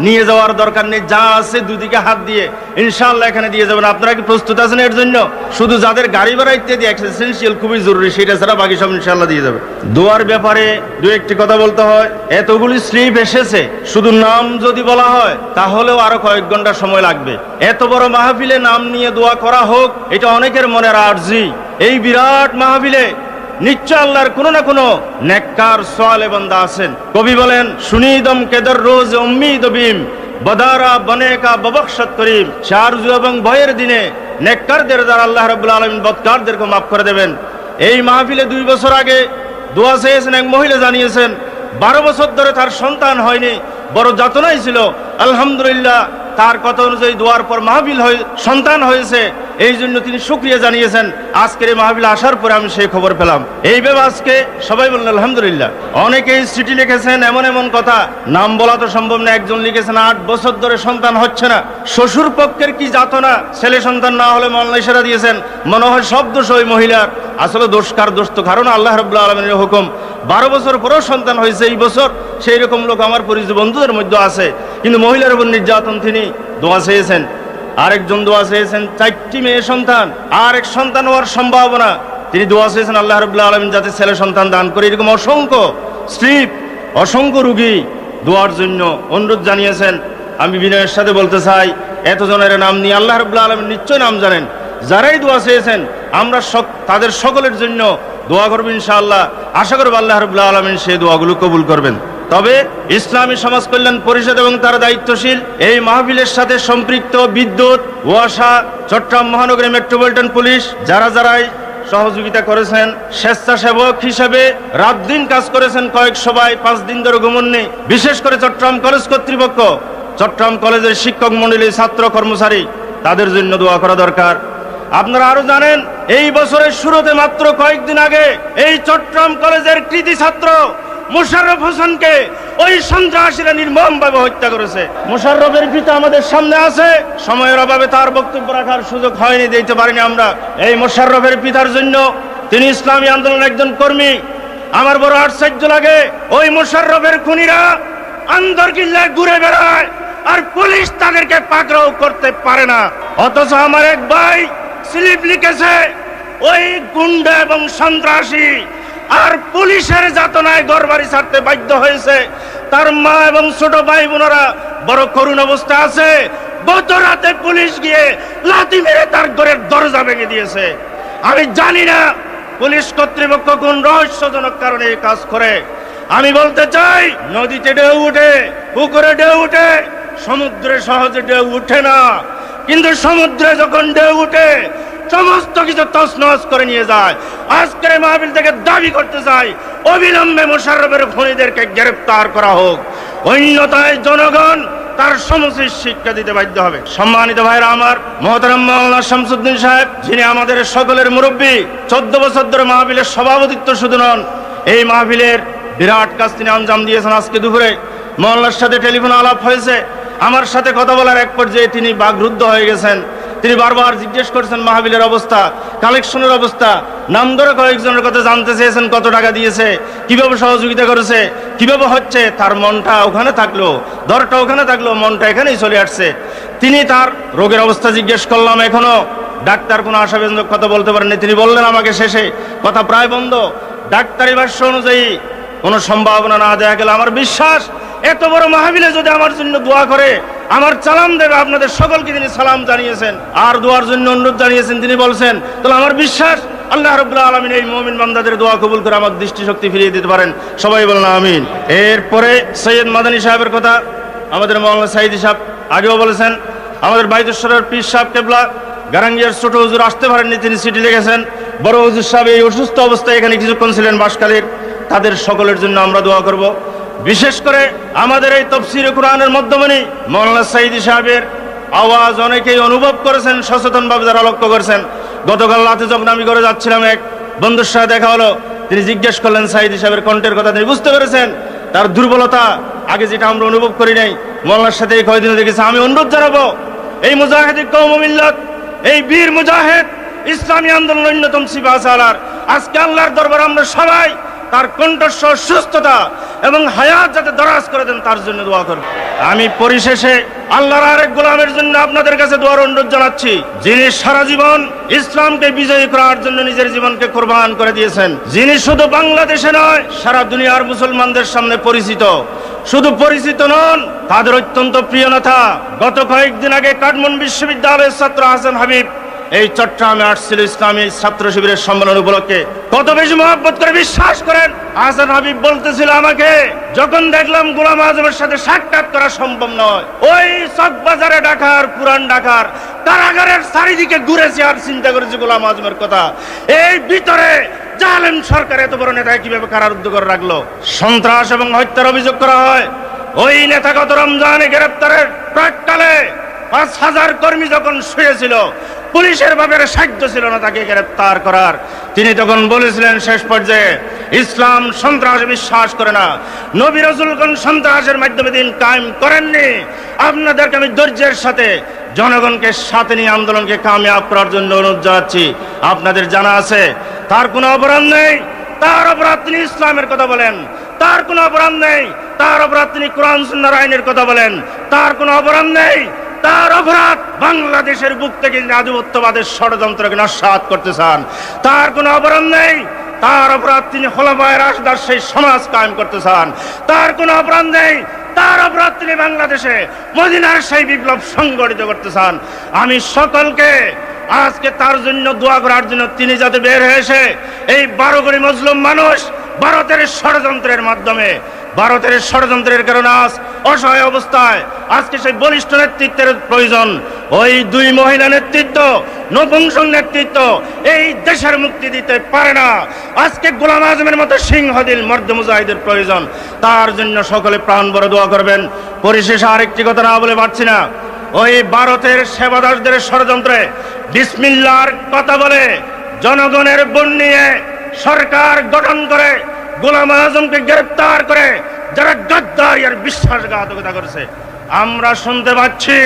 [SPEAKER 3] নিয়ে যাওয়ার দরকার নেই। যা আছে দুদিকে হাত দিয়ে ইনশাআল্লাহ এখানে দিয়ে যাবেন। আপনারা কি প্রস্তুত আছেন এর জন্য? শুধু যাদের গাড়ি ভাড়া ইত্যাদি এসেনশিয়াল খুবই জরুরি, সেটা ছাড়া বাকি সব ইনশাআল্লাহ দিয়ে যাবে। দোয়ার ব্যাপারে 2-1টি কথা বলতে হয়। এতগুলি স্লিপ এসেছে, শুধু নাম যদি বলা হয় তাহলেও আরো কয়েক ঘন্টা সময় লাগবে। এত বড় মাহফিলে নাম নিয়ে দোয়া করা হোক, এটা অনেকের মনের আরজি। এই বিরাট মাহফিলে নিশ্চয় আল্লাহর কোনো না কোনো নেককার সালেহ বান্দা আছেন। কবি বলেন, সুনিদম কেদর রোজ উম্মিদ বিম বদারা বনেকা ববখশত করিম। শারজু এবং ভয়ের দিনে নেককারদের দ্বারা আল্লাহ রাব্বুল আলামিন বদকারদেরকে মাফ করে দেবেন। এই মাহফিলে 2 বছর আগে দোয়া চেয়েছেন এক মহিলা, জানিয়েছেন 12 বছর ধরে তার সন্তান হয়নি, বড় যাতনাই ছিল। আলহামদুলিল্লাহ তার কথা অনুযায়ী দোয়ার পর মাহফিল সন্তান হয়েছে। এই জন্য তিনি শুকরিয়া জানিয়েছেন। আজকের এই মাহফিল আসার পরে আমি সেই খবর পেলাম। এইভাবে আজকে সবাই বললেন আলহামদুলিল্লাহ। অনেকেই চিঠি লিখেছেন এমন এমন কথা, নাম বলা তো সম্ভব না। একজন লিখেছেন 8 বছর ধরে সন্তান হচ্ছে না। শ্বশুর পক্ষের কি যাতনা, ছেলে সন্তান না হলে মনলা ইশারা দিয়েছেন, মনে হয় সব দোষ ওই মহিলার। আসলে দোষকার দোষ তো কারণ আল্লাহ রাব্বুল আলামিনের হুকুম। 12 বছর পরেও সন্তান হয়েছে এই বছর, সেই রকম লোক আমার পরিচিত বন্ধুদের মধ্যে আছে। কিন্তু মহিলার উপর নির্যাতন, তিনি দোয়া চেয়েছেন। আরেকজন দোয়া চেয়েছেন 4টি মেয়ে সন্তান, আর এক সন্তান হওয়ার সম্ভাবনা। তিনি দোয়া চেয়েছেন আল্লাহ রাব্বুল আলামিন যাতে ছেলে সন্তান দান করে। এরকম অসংখ্য স্লিপ, অসংখ্য রুগী দোয়ার জন্য অনুরোধ জানিয়েছেন। আমি বিনয়ের সাথে বলতে চাই, এতজনের নাম নিয়ে আল্লাহ রাব্বুল আলামিন নিশ্চয় নাম জানেন। যারাই দোয়া চেয়েছেন আমরা তাদের সকলের জন্য দোয়া করব ইনশাআল্লাহ। আশা করব আল্লাহ রাব্বুল আলামিন সেই দোয়াগুলো কবুল করবেন। তবে ইসলামী সমাজ কল্যাণ পরিষদ এবং তার দায়িত্বশীল এই মাহফিলের সাথে সম্পৃক্ত বিদ্যুৎ, ওয়াসা, চট্টগ্রাম মহানগরী মেট্রোপলিটন পুলিশ যারাই সহযোগিতা করেছেন, স্বেচ্ছাসেবক হিসেবে রাত দিন কাজ করেছেন, কয়েক সভায় 5 দিন ধরে ঘুমন নেই। বিশেষ করে চট্টগ্রাম কলেজ কর্তৃপক্ষ, চট্টগ্রাম কলেজের শিক্ষক মণ্ডলী, ছাত্র কর্মচারী, তাদের জন্য দোয়া করা দরকার। আপনারা আরো জানেন, এই বছরের শুরুতে মাত্র কয়েকদিন আগে এই চট্টগ্রাম কলেজের কৃতি ছাত্র মোশাররফ হোসেনকে ওই সন্ত্রাসীরা নির্মমভাবে হত্যা করেছে। মোশাররফের পিতা আমাদের সামনে আছে, সময়ের অভাবে তার বক্তব্য রাখার সুযোগ হয়নি, দিতে পারিনি আমরা। এই মোশাররফের পিতার জন্য, তিনি ইসলামী আন্দোলনের একজন কর্মী। আমার বড় আশ্চর্য লাগে, ওই মোশাররফের খুনিরা আন্দরকিল্লায় ঘুরে বেড়ায়, আর পুলিশ তাদেরকে পাকড়াও করতে পারে না। অথচ আমার এক ভাই স্লিপ লিখেছে, ওই গুন্ডা এবং সন্ত্রাসী আর পুলিশের যাতনায় ঘরবাড়ি ছাড়তে বাধ্য হয়েছে। তার মা এবং ছোট ভাই বোনেরা বড় করুণ অবস্থা আছে। গত রাতে পুলিশ গিয়ে লাথি মেরে তার ঘরের দরজা ভেঙে দিয়েছে। আমি জানি না পুলিশ কর্তৃপক্ষ কোন রহস্যজনক কারণে এই কাজ করে। আমি বলতে চাই, নদীতে ঢেউ উঠে, পুকুরে ঢেউ উঠে, সমুদ্রে সহজে ঢেউ উঠে না। কিন্তু সমুদ্রে যখন ঢেউ উঠে সমস্ত কিছু তছনছ করে নিয়ে যায়। আজকের মাহফিল থেকে দাবি করতে চাই, অবিলম্বে মোশাররফের খুনিদেরকে গ্রেফতার করা হোক, অন্যথায় জনগণ তার সমুচিত শিক্ষা দিতে বাধ্য হবে। সম্মানিত ভাইরা আমার, মহতারাম মাওলানা শামসুদ্দিন সাহেব, যিনি আমাদের সকলের মুরব্বী, 14 বছর ধরে মাহফিলের সভাপতিত্ব শুধু নন, এই মাহফিলের বিরাট কাজ তিনি আঞ্জাম দিয়েছেন। আজকে দুপুরে মাওলানার সাথে টেলিফোন আলাপ হয়েছে। আমার সাথে কথা বলার এক পর্যায়ে তিনি বাকরুদ্ধ হয়ে গেছেন। তিনি বারবার জিজ্ঞেস করছেন মাহফিলের অবস্থা, কালেকশনের অবস্থা, নাম ধরে কয়েকজনের কথা জানতে চেয়েছেন, কত টাকা দিয়েছে, কিভাবে সহযোগিতা করেছে, কিভাবে হচ্ছে। তার মনটা ওখানে থাকলো, দরটা ওখানে থাকলো, মনটা এখানেই চলে আসছে। তিনি তার রোগের অবস্থা জিজ্ঞেস করলাম, এখনো ডাক্তার কোনো আশাব্যঞ্জক কথা বলতে পারেননি। তিনি বললেন আমাকে শেষে, কথা প্রায় বন্ধ, ডাক্তারি ভাষ্য অনুযায়ী কোনো সম্ভাবনা না দেখা গেল। আমার বিশ্বাস, এত বড় মাহফিলে যদি আমার জন্য দোয়া করে, আমার সালাম দেবে। আপনাদের সকলকে তিনি সালাম জানিয়েছেন আর দোয়ার জন্য অনুরোধ জানিয়েছেন। তিনি বলছেন, তাহলে আমার বিশ্বাস আল্লাহ রাব্বুল আলামিন এই মুমিন বান্দাদের দোয়া কবুল করে আমার দৃষ্টিশক্তি ফিরিয়ে দিতে পারেন। সবাই বলেন আমিন। এরপরে সৈয়দ মাদানী সাহেবের কথা আমাদের মাওলানা সাইদি সাহেব আগেও বলেছেন। আমাদের বাইতুশ্বরের পীর সাহেব কেবলা গারাঙ্গিয়ার ছোট হুজুর আসতে পারেননি, তিনি চিঠি লিখেছেন। বড় হুজুর সাহেব এই অসুস্থ অবস্থায় এখানে কিছুক্ষণ ছিলেন বাসকালীর। তাদের সকলের জন্য আমরা দোয়া করব। বিশেষ করে আমাদের এই তাফসীরে কোরআনের মধ্যমণি মাওলানা সাইদি সাহেবের আওয়াজ অনেকেই অনুভব করেছেন, সচেতনভাবে যারা লক্ষ্য করেছেন। গতকাল রাতে যখন আমি করে যাচ্ছিলাম, এক বন্ধুর সাথে দেখা হলো। তিনি জিজ্ঞেস করলেন সাইদি সাহেবের কণ্ঠের কথা। তিনি বুঝতে পেরেছেন তার দুর্বলতা, আগে যেটা আমরা অনুভব করি নাই। মাওলানার সাথে এই কয়েকদিনে দেখেছি। আমি অনুরোধ জানাবো, এই মুজাহিদ কওম মিল্লাত, এই বীর মুজাহিদ ইসলামী আন্দোলন অন্যতম সিপাহসালার, আজকে আল্লাহর দরবারে আমরা সবাই তার কণ্ঠস্বর, সুস্থতা এবং হায়াত যাতে দরাজ করে দেন, তার জন্য দোয়া করব। আমি পরিশেষে আল্লাহর আরেক গোলামের জন্য আপনাদের কাছে দোয়ার অনুরোধ জানাচ্ছি, যিনি সারা জীবন ইসলামকে বিজয়ী করার জন্য নিজের জীবনকে কোরবান করে দিয়েছেন, যিনি শুধু বাংলাদেশে নয় সারা দুনিয়ার মুসলমানদের সামনে পরিচিত। শুধু পরিচিত নন, তাদের অত্যন্ত প্রিয় নেতা। গত কয়েকদিন আগে কাঠমান্ডু বিশ্ববিদ্যালয়ের ছাত্র হাসান হাবিব এই চট্টগ্রামে আসছিল ইসলামী ছাত্র শিবিরের সম্মেলন উপলক্ষে। কত বেশি মহব্বত করে, বিশ্বাস করেন, হাসান হাবিব বলতেছিল আমাকে, যখন দেখলাম গোলাম আজমের সাথে সাক্ষাৎ করা সম্ভব নয়, ওই চকবাজারে ঢাকার, পুরান ঢাকার কারাগারের চারিদিকে ঘুরেছি আর চিন্তা করেছি গোলাম আজমের কথা। এই ভিতরে জালেম সরকার এত বড় নেতাকে কিভাবে কারারুদ্ধ করে রাখলো। সন্ত্রাস এবং হত্যার অভিযোগ করা হয়। ওই নেতা গত রমজানে গ্রেপ্তারের প্রাককালে ৫,০০০ কর্মী যখন শুয়েছিল, পুলিশের ব্যাপারে সাধ্য ছিল না তাকে গ্রেপ্তার করার। তিনি তখন বলেছিলেন শেষ পর্যায়ে, ইসলাম সন্ত্রাসে বিশ্বাস করে না, নবী রাসূলগণ সন্ত্রাসের মাধ্যমে দিন কায়েম করেননি। আপনাদেরকে আমি ধৈর্যের সাথে জনগণকে সাথে নিয়ে আন্দোলনকে কামিয়াব করার জন্য অনুরোধ জানাচ্ছি। আপনাদের জানা আছে তার কোনো অপরাধ নেই, তার অপরাধ তিনি ইসলামের কথা বলেন। তার কোনো অপরাধ নেই, তার অপরাধ তিনি কোরআন সুন্নাহর আইনের কথা বলেন। তার কোনো অপরাধ নেই, তার অপরাধ বাংলাদেশের বুক থেকে আধিপত্যবাদের ষড়যন্ত্রকে নস্যাৎ করতে চান। তার কোনো অপরাধ নেই, তার অপরাধ তিনি খোলাফায়ে রাশিদার সেই সমাজ কায়েম করতে চান। তার কোনো অপরাধ নেই, তার অপরাধ তিনি বাংলাদেশে মদিনার সেই বিপ্লব সংগঠিত করতে চান। আমি সকলকে আজকে তার জন্য দোয়া করার জন্য, তিনি যাতে বের হয়ে এসে এই 12 কোটি মুসলিম মানুষ ভারতের ষড়যন্ত্রের মাধ্যমে, ভারতের ষড়যন্ত্রের কারণে আজ অসহায় অবস্থায়, আজকে সেই বলিষ্ঠ নেতৃত্বের প্রয়োজন। ওই 2 মহিলা নেতৃত্ব, নপুংসক নেতৃত্ব এই দেশের মুক্তি দিতে পারে না। আজকে গোলাম আজমের মতো সিংহদিল মর্দ মুজাহিদের প্রয়োজন। তার জন্য সকলে প্রাণ ভরে দোয়া করবেন। পরিশেষে আরেকটি কথা না বলে পারছি না, ওই ভারতের সেবাদাসদের ষড়যন্ত্রে বিসমিল্লাহর কথা বলে জনগণের বোন নিয়ে সরকার গঠন করে গোলাম আজমকে গ্রেফতার করে যারা গাদ্দারি আর বিশ্বাসঘাতকতা করেছে, আমরা শুনতে পাচ্ছি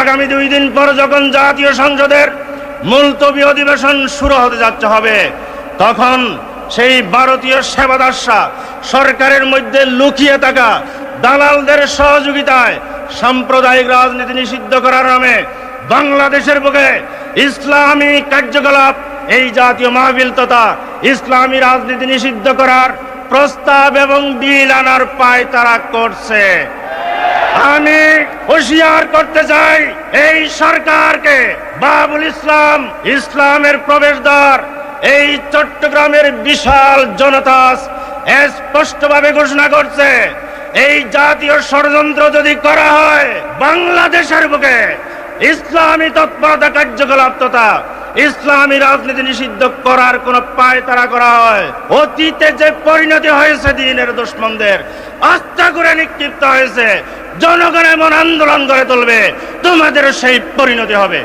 [SPEAKER 3] আগামী 2 দিন পর যখন জাতীয় সংসদের মুলতবি অধিবেশন শুরু হতে যাচ্ছে হবে, তখন সেই ভারতীয় সেবাদাসরা সরকারের মধ্যে লুকিয়ে থাকা দালালদের সহযোগিতায় সাম্প্রদায়িক রাজনীতি নিষিদ্ধ করার নামে বাংলাদেশের বুকে ইসলামী কার্যকলাপ, এই জাতীয় মাহফিল তথা ইসলামী রাজনীতি নিষিদ্ধ করার প্রস্তাব এবং বিল আনার পায় তারা করছে। আমি হুঁশিয়ার করতে চাই এই সরকারকে, বাবুল ইসলাম, ইসলামের প্রবেশদ্বার এই চট্টগ্রামের বিশাল জনতা স্পষ্টভাবে ঘোষণা করছে, এই জাতীয় ষড়যন্ত্র যদি করা হয় বাংলাদেশের বুকে ইসলামী তৎপরতা কার্যকলাপ তথা ইসলামী রাজনীতি নিষিদ্ধ করার কোন পায়তারা করা হয়, অতীতে যে পরিণতি হয়েছে দ্বীনের দুশমনদের আস্থা করে নিক্ষিপ্ত হয়েছে, জনগণ এমন আন্দোলন করে তুলবে তোমাদের সেই পরিণতি হবে।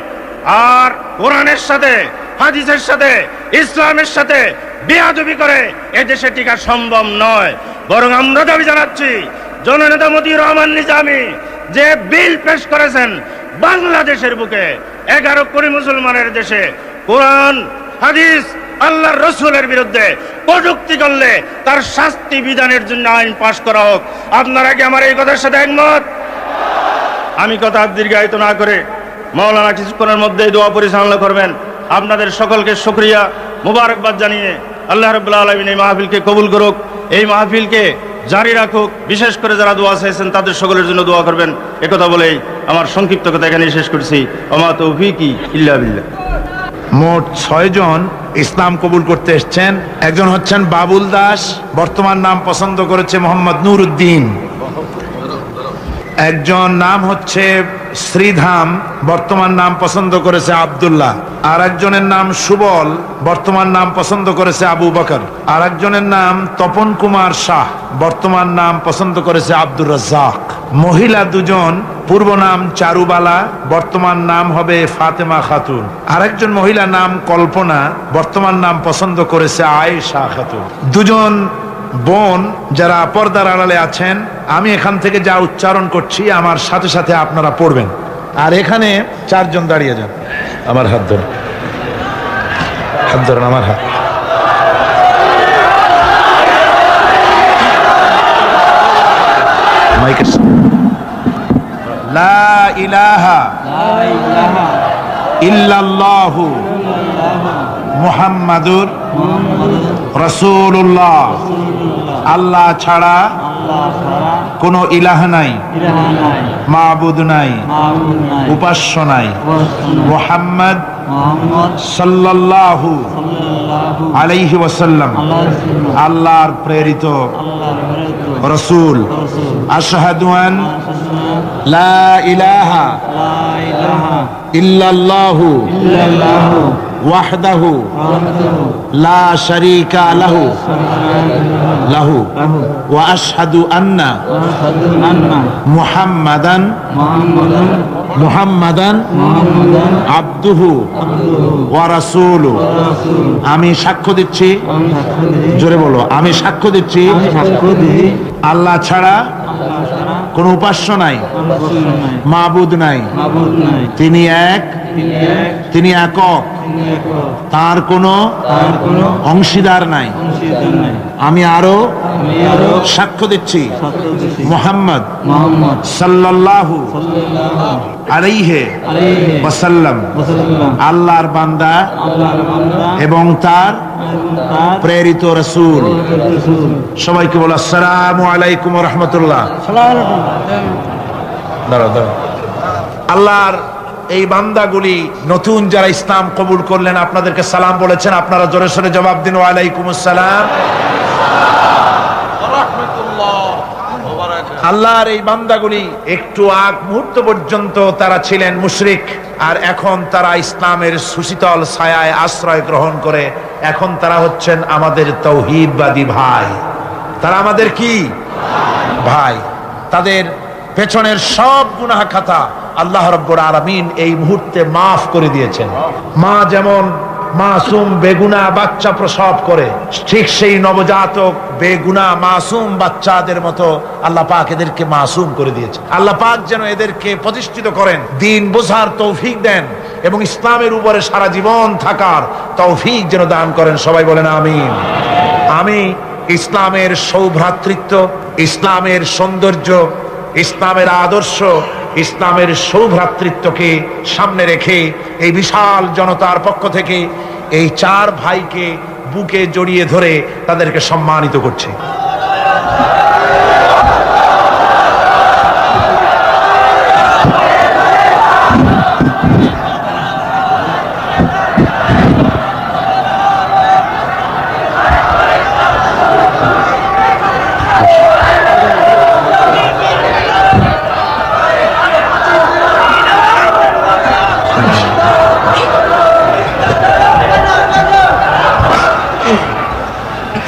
[SPEAKER 3] আর কোরআনের সাথে, হাদিসের সাথে, ইসলামের সাথে বেয়াদবি করে এদেশে টিকা সম্ভব নয়। বরং আমরা দাবি জানাচ্ছি, জননেতা মতিউর রহমান নিজামী যে বিল পেশ করেছেন বাংলাদেশের বুকে 11 কোটি মুসলমানের দেশে কোরআন, হাদিস, আল্লাহর রসুলের বিরুদ্ধে কটূক্তি করলে তার শাস্তি বিধানের জন্য আইন পাশ করা হোক। আপনারা কি আমার এই কথার সাথে একমত? আমি কথা দীর্ঘায়িত না করে মাওলানা কিছুক্ষণের মধ্যেই দোয়া পরিচালনা করবেন। আপনাদের সকলকে শুকরিয়া, মুবারকবাদ জানিয়ে আল্লাহ রাব্বুল আলামিন এই মাহফিলকে কবুল করুক, এই মাহফিলকে জারি রাখুক। বিশেষ করে যারা দোয়া চাইছেন তাদের সকলের জন্য দোয়া করবেন। একথা বলেই আমার সংক্ষিপ্ত কথা এখানে শেষ করছি। ওমা তৌফিকি ইল্লা বিল্লাহ।
[SPEAKER 1] মোট 6 জন ইসলাম কবুল করতে এসেছেন। একজন হচ্ছেন বাবুল দাস, বর্তমান নাম পছন্দ করেছে মোহাম্মদ নুরউদ্দিন। একজন নাম হচ্ছে শ্রীধাম, বর্তমান নাম পছন্দ করেছে আব্দুল্লাহ। আর একজনের নাম সুবল, বর্তমান নাম পছন্দ করেছে আবু বকর। আর একজনের নাম তপন কুমার শাহ, বর্তমান নাম পছন্দ করেছে আব্দুর রাজ্জাক। মহিলা 2 জন, পূর্ব নাম চারুবালা, বর্তমান নাম হবে ফাতেমা খাতুন। আরেকজন মহিলা নাম কল্পনা, বর্তমান নাম পছন্দ করেছে আয়েশা খাতুন। 2 জন বোন যারা পর্দার আড়ালে আছেন, আমি এখান থেকে যা উচ্চারণ করছি আমার সাথে সাথে আপনারা পড়বেন। আর এখানে 4 জন দাঁড়িয়ে যান, আমার হাত ধরুন, হাত ধরুন, আমার হাত। মাইকের লা ইলাহা ইল্লাল্লাহু মুহাম্মাদুর রাসূলুল্লাহ। আল্লাহ ছাড়া কোনো ইলাহ নাই, মাবুদ নাই, উপাস্য নাই। মুহাম্মদ সাল্লাল্লাহু আলাইহি ওয়াসাল্লাম আল্লাহর প্রেরিত রাসূল। আশহাদু আন লা ইলাহা ইল্লাল্লাহু ওয়াহদাহু লা শারীকা লাহু ওয়া আশহাদু আন্না মুহাম্মাদান আবদুহু ওয়া রাসূলুহু। আমি সাক্ষ্য দিচ্ছি, জোরে বলো, আমি সাক্ষ্য দিচ্ছি আল্লাহ ছাড়া কোনো উপাস্য নাই, মাবুদ নাই, তিনি এক, তিনি একক, তার কোনো অংশীদার নাই। আমি আরো সাক্ষ্য দিচ্ছি মুহাম্মদ সাল্লাল্লাহু আলাইহি ওয়াসাল্লাম আল্লাহর বান্দা এবং তার প্রেরিত রাসূল। সবাইকে বলো আসসালামু আলাইকুম ওয়া রাহমাতুল্লাহ। আল্লাহর এই বান্দাগুলি নতুন যারা ইসলাম কবুল করলেন আপনাদেরকে সালাম বলেছেন, আপনারা জোরে সোরে জবাব দিন ওয়ালাইকুম আসসালাম। আল্লাহর এই বান্দাগুলি একটু আগ মুহূর্ত পর্যন্ত তারা ছিলেন মুশরিক, আর এখন তারা ইসলামের সুশীতল ছায়ায় আশ্রয় গ্রহণ করে এখন তারা হচ্ছেন আমাদের তাওহীদবাদী ভাই। তারা আমাদের কি ভাই। তাদের পেছনের সব গুনাহ খাতা আল্লাহ রাব্বুল আলামিন এই মুহূর্তে মাফ করে দিয়েছেন। মা যেমন মাসুম বেগুনা বাচ্চা প্রসব করে, ঠিক সেই নবজাতক বেগুনা মাসুম বাচ্চাদের মতো আল্লাহ পাক এদেরকে মাসুম করে দিয়েছে। আল্লাহ পাক যেন এদেরকে প্রতিষ্ঠিত করেন, দিন বোঝার তৌফিক দেন এবং ইসলামের উপরে সারা জীবন থাকার তৌফিক যেন দান করেন। সবাই বলেন আমিন। আমি ইসলামের সৌভ্রাতৃত্ব, ইসলামের সৌন্দর্য, ইসলামের আদর্শ, ইসলামের সৌভ্রাতৃত্বকে সামনে রেখে এই বিশাল জনতার পক্ষ থেকে এই চার ভাইকে বুকে জড়িয়ে ধরে তাদেরকে সম্মানিত করছে।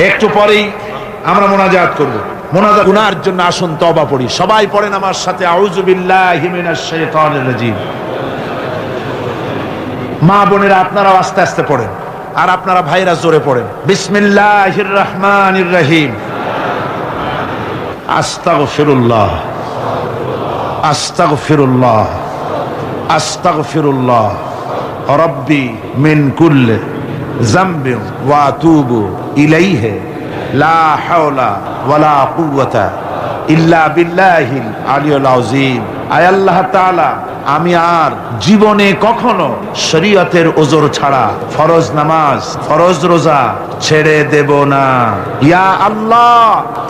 [SPEAKER 1] একটু পরেই আমরা মোনাজাত করব। মোনাজাত গুনার জন্য আসুন তওবা পড়ি। সবাই পড়েন আমার সাথে, আউযু বিল্লাহি মিনাশ শাইতানির রাজিম। মা বোনেরা আপনারাও আস্তে আস্তে পড়েন, আর আপনারা ভাইরা জোরে পড়েন। বিসমিল্লাহির রহমানির রহিম। আস্তাগফিরুল্লাহ, আস্তাগফিরুল্লাহ, আস্তাগফিরুল্লাহ রব্বি মিন কুল্লি যামবিন ওয়া আতুবু ইলাইহি লা হাওলা ওয়ালা কুওয়াতা ইল্লা বিল্লাহিল আলিয়্যিল আযীম। আয় আল্লাহ তাআলা, আমি আর জীবনে কখনো শরীয়তের ওজর ছাড়া ফরজ নামাজ, ফরজ রোজা ছেড়ে দেব না। ইয়া আল্লাহ,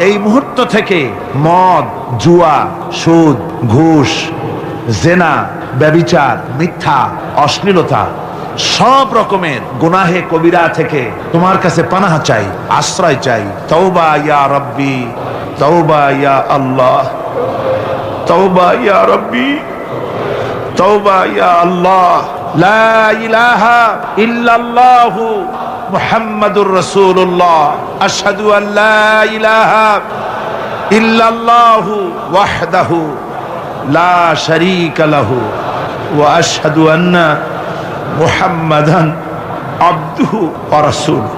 [SPEAKER 1] এই মুহূর্ত থেকে মদ, জুয়া, সুদ, ঘুষ, জেনা, ব্যভিচার, মিথ্যা, অশ্লীলতা, সব রকমের গুনাহে কবিরা থেকে তোমার কাছে পানাহ চাই, আশ্রয় চাই। তওবা ইয়া রব্বি, তওবা ইয়া আল্লাহ, তওবা ইয়া রব্বি, তওবা ইয়া আল্লাহ। লা ইলাহা ইল্লাল্লাহু মুহাম্মাদুর রাসূলুল্লাহ। আশহাদু আল লা ইলাহা ইল্লাল্লাহু ওয়াহদাহু লা শারীকা লাহু ওয়া আশহাদু আন্না মুহাম্মাদান আবদুহু ওয়া রাসূলুহু।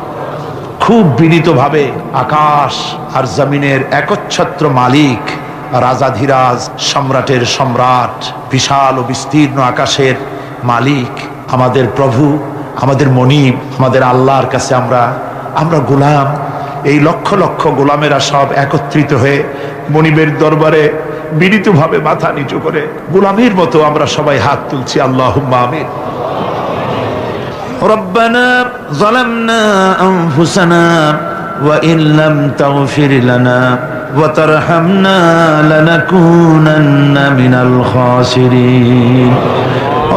[SPEAKER 1] খুব বিনীতভাবে আকাশ আর জমিনের একচ্ছত্র মালিক, রাজাধিরাজ, সম্রাটের সম্রাট, বিশাল ও বিস্তীর্ণ আকাশের মালিক, আমাদের প্রভু, আমাদের মনিব, আমাদের আল্লাহর কাছে আমরা গোলাম। এই লক্ষ লক্ষ গোলামেরা সব একত্রিত হয়ে মনিবের দরবারে বিনীতভাবে মাথা নিচু করে গোলামের মতো আমরা সবাই হাত তুলছি। আল্লাহুম্মা আমিন। ربنا ظلمنا أنفسنا وإن لم تغفر لنا وترحمنا لنكونن من الخاسرين.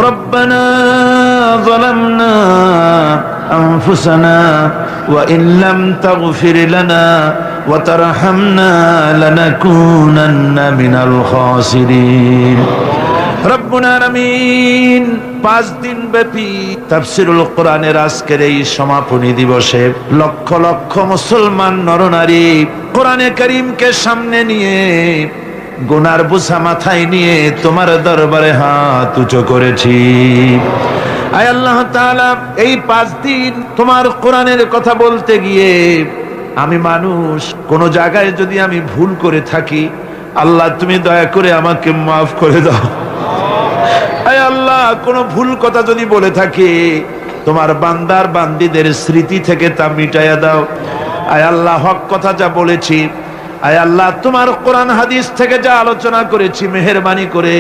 [SPEAKER 1] ربنا ظلمنا أنفسنا وإن لم تغفر لنا وترحمنا لنكونن من الخاسرين. রব্বুল আলামিন 5 দিন ব্যাপী তাফসীরুল কোরআনের আজকের এই সমাপনী দিবসে লক্ষ লক্ষ মুসলমান নরনারী কোরআনে কারীমকে সামনে নিয়ে গুনার বোঝা মাথায় নিয়ে তোমার দরবারে হাত উঁচু করেছি। আয় আল্লাহ তাআলা, এই 5 দিন তোমার কোরআনের কথা বলতে গিয়ে আমি মানুষ, কোন জায়গায় যদি আমি ভুল করে থাকি, আল্লাহ তুমি দয়া করে আমাকে মাফ করে দাও। আয় আল্লাহ, কোন ভুল কথা যদি বলে থাকি, তোমার বান্দার বান্দীদের স্মৃতি থেকে তা মিটাইয়া দাও। আয় আল্লাহ, হক কথা যা বলেছি, আয় আল্লাহ তোমার কোরআন হাদিস থেকে যা আলোচনা করেছি, মেহেরবানি করে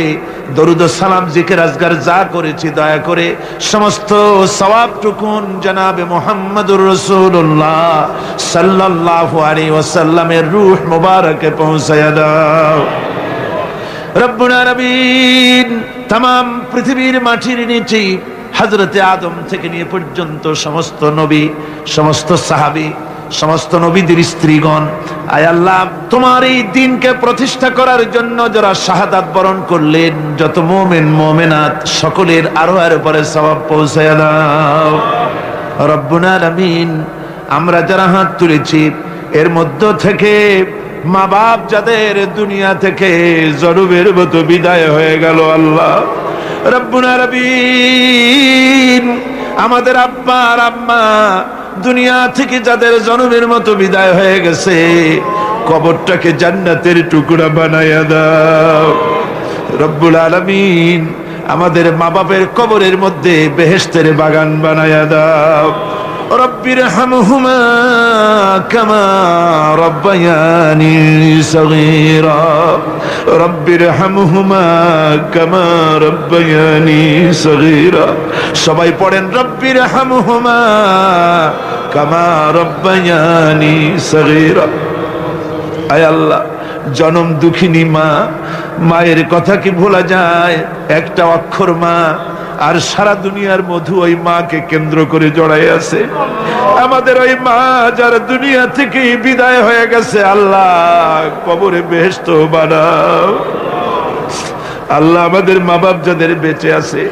[SPEAKER 1] দরুদ ও সালাম জিকির আজগার যা করেছি, দয়া করে সমস্ত সওয়াবটুকুন জনাবে মুহাম্মদুর রাসূলুল্লাহ সাল্লাল্লাহু আলাইহি ওয়াসাল্লামের রূহ মুবারকে পৌঁছায়া দাও। রব্বুল আলামিন, तमाम পৃথিবীর মাটির নিচে হযরতে আদম থেকে নিয়ে পর্যন্ত সমস্ত নবী, সমস্ত সাহাবী, সমস্ত নবীদের স্ত্রীগণ, আয় আল্লাহ তোমার এই দ্বীনকে প্রতিষ্ঠা করার জন্য যারা শাহাদাত বরণ করলেন, যত মুমিন মুমিনাত সকলের আরোহের উপরে সওয়াব পৌঁছায়া দাও। রব্বুল আলামিন, আমরা যারা হাত তুলেছি এর মধ্য থেকে মা বাপ যাদের দুনিয়া থেকে জরুবের মতো বিদায় হয়ে গেল, আল্লাহ রব্বুল আলামিন, আমাদের আব্বা আর আম্মা দুনিয়া থেকে যাদের জনমের মতো বিদায় হয়ে গেছে, কবরটাকে জান্নাতের টুকরা বানাইয়া দাও। রব্বুল আলামিন, আমাদের মা বাপের কবরের মধ্যে বেহেশতের বাগান বানাইয়া দাও। রব্বিরহামহুমা কামা রব্বায়ানি সগীরা রব্বিরহামহুমা কামা রব্বায়ানি সগীরা। সবাই পড়েন রব্বিরহামহুমা কামা রব্বায়ানি সগীরা। আয় আল্লাহ, জনম দুঃখিনী মা, মায়ের কথা কি ভোলা যায়? একটা অক্ষর মা, আর সারা দুনিয়ার মধু ওই মাকে কেন্দ্র করে জড়াই আছে। আমাদের ওই মা যারা দুনিয়া থেকে বিদায় হয়ে গেছে, আল্লাহ কবরে বেহেশত বানাও। আল্লাহ আমাদের মা বাপ যাদের বেঁচে আছে,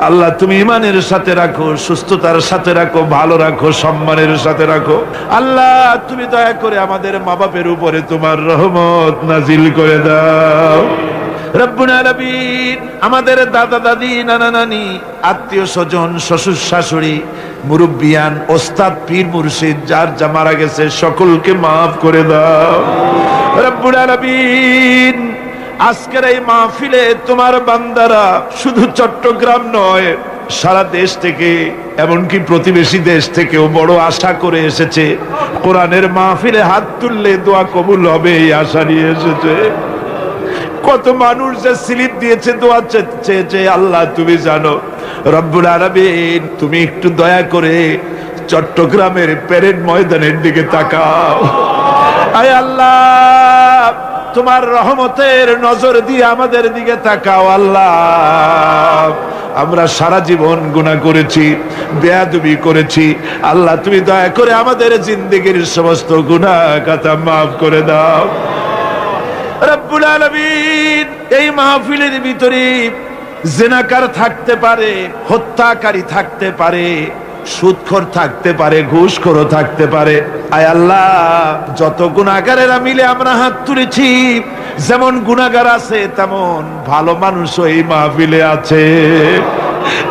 [SPEAKER 1] আল্লাহ তুমি ইমানের সাথে রাখো, সুস্থতার সাথে রাখো, ভালো রাখো, সম্মানের সাথে রাখো। আল্লাহ তুমি দয়া করে আমাদের মা বাপের উপরে তোমার রহমত নাজিল করে দাও। রব্বুল আলামিন, আমাদের দাদা দাদি, নানা নানি, আত্মীয় স্বজন, শ্বশুর শাশুড়ি, মুরব্বিয়ান, ওস্তাদ, পীর মুর্শিদ যার যা মারা গেছে সকলকে মাফ করে দাও। রব্বুল আলামিন, আজকের এই মাহফিলে তোমার বান্দারা শুধু চট্টগ্রাম নয়, সারা দেশ থেকে, এমনকি প্রতিবেশী দেশ থেকেও বড় আশা করে এসেছে। কোরআনের মাহফিলে হাত তুললে দোয়া কবুল হবে এই আশা নিয়ে এসেছে। কত মানুষ যে স্লিপ দিয়েছে, দোয়া চেয়েছে, আল্লাহ তুমি জানো। রব্বুল আলামিন, তুমি একটু দয়া করে চট্টগ্রামের প্যারেড ময়দানের দিকে তাকাও। আয় আল্লাহ, তোমার রহমতের নজর দিয়ে আমাদের দিকে তাকাও। আল্লাহ, আমরা সারা জীবন গুনাহ করেছি, বেয়াদবি করেছি। আল্লাহ তুমি দয়া করে আমাদের জিন্দেগির সমস্ত গুনাহ খাতা মাফ করে দাও। রব্বুল আলামিন, এই মাহফিলের ভিতরে জিনাকার থাকতে পারে, হত্যাকারী থাকতে পারে, সুদখোর থাকতে পারে, ঘুষখোরও থাকতে পারে। আয় আল্লাহ, যত গুনাহগারেরা মিলে আমরা হাত তুলেছি, যেমন গুনাহগার আছে তেমন ভালো মানুষও এই মাহফিলে আছে।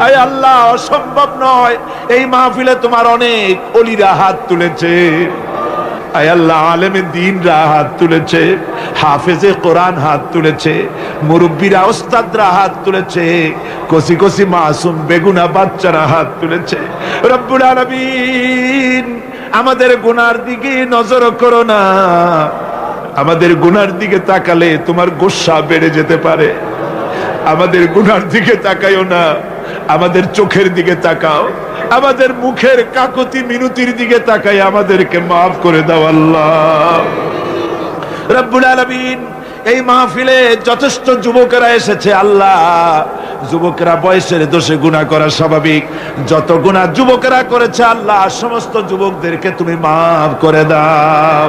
[SPEAKER 1] আয় আল্লাহ, অসম্ভব নয়, এই মাহফিলে তোমার অনেক ওলিরা হাত তুলেছে। আয় আল্লাহ, আলেমে দ্বীনরা হাত তুলেছে, হাফেজে কোরআন হাত তুলেছে, মুরব্বীরা, ওস্তাদরা হাত তুলেছে, কচি কচি মাসুম বেগুনা বাচ্চারা হাত তুলেছে। রব্বুল আলামিন, আমাদের গুনার দিকে নজর করো না। আমাদের গুনার দিকে তাকালে তোমার গোসা বেড়ে যেতে পারে। আমাদের গুনার দিকে তাকাইও না, আমাদের চোখের দিকে তাকাও, আমাদের মুখের কাকতি মিনতির দিকে তাকাই আমাদেরকে মাফ করে দাও আল্লাহ। রব্বুল আলামিন, এই মাহফিলে যথেষ্ট যুবকেরা এসেছে। আল্লাহ, যুবকেরা বয়সের দোষে গুনাহ করা স্বাভাবিক। যত গুনাহ যুবকেরা করেছে, আল্লাহ সমস্ত যুবকদেরকে তুমি মাফ করে দাও।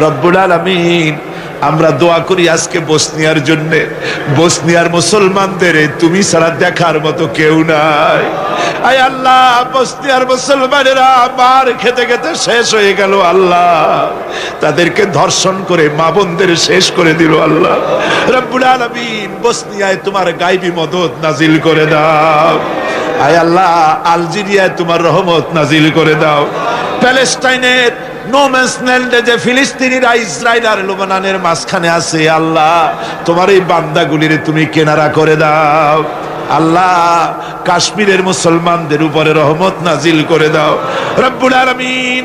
[SPEAKER 1] রব্বুল আলামিন, আমরা দোয়া করি আজকে বসনিয়ার জন্য। বসনিয়ার মুসলমানদের তুমি ছাড়া দেখার মতো কেউ নাই। আয় আল্লাহ, বসনিয়ার মুসলমানেরা মার খেতে খেতে শেষ হয়ে গেল। আল্লাহ, তাদেরকে ধর্ষণ করে মা বোনদের শেষ করে দিল। আল্লাহ রব্বুল আলামিন, বসনিয়ায় তোমার গায়বী মদদ নাজিল করে দাও। আয় আল্লাহ, আলজেরিয়ায় তোমার রহমত নাজিল করে দাও। প্যালেস্টাইনের নোম্যান্সল্যান্ডে যে ফিলিস্তিনিরা ইসরায়েল আর লেবাননের মাঝখানে আছে, আল্লাহ তোমার এই বান্দাগুলির তুমি কিনারা করে দাও। আল্লাহ, কাশ্মীরের মুসলমানদের উপরে রহমত নাজিল করে দাও। রব্বুল আলামিন,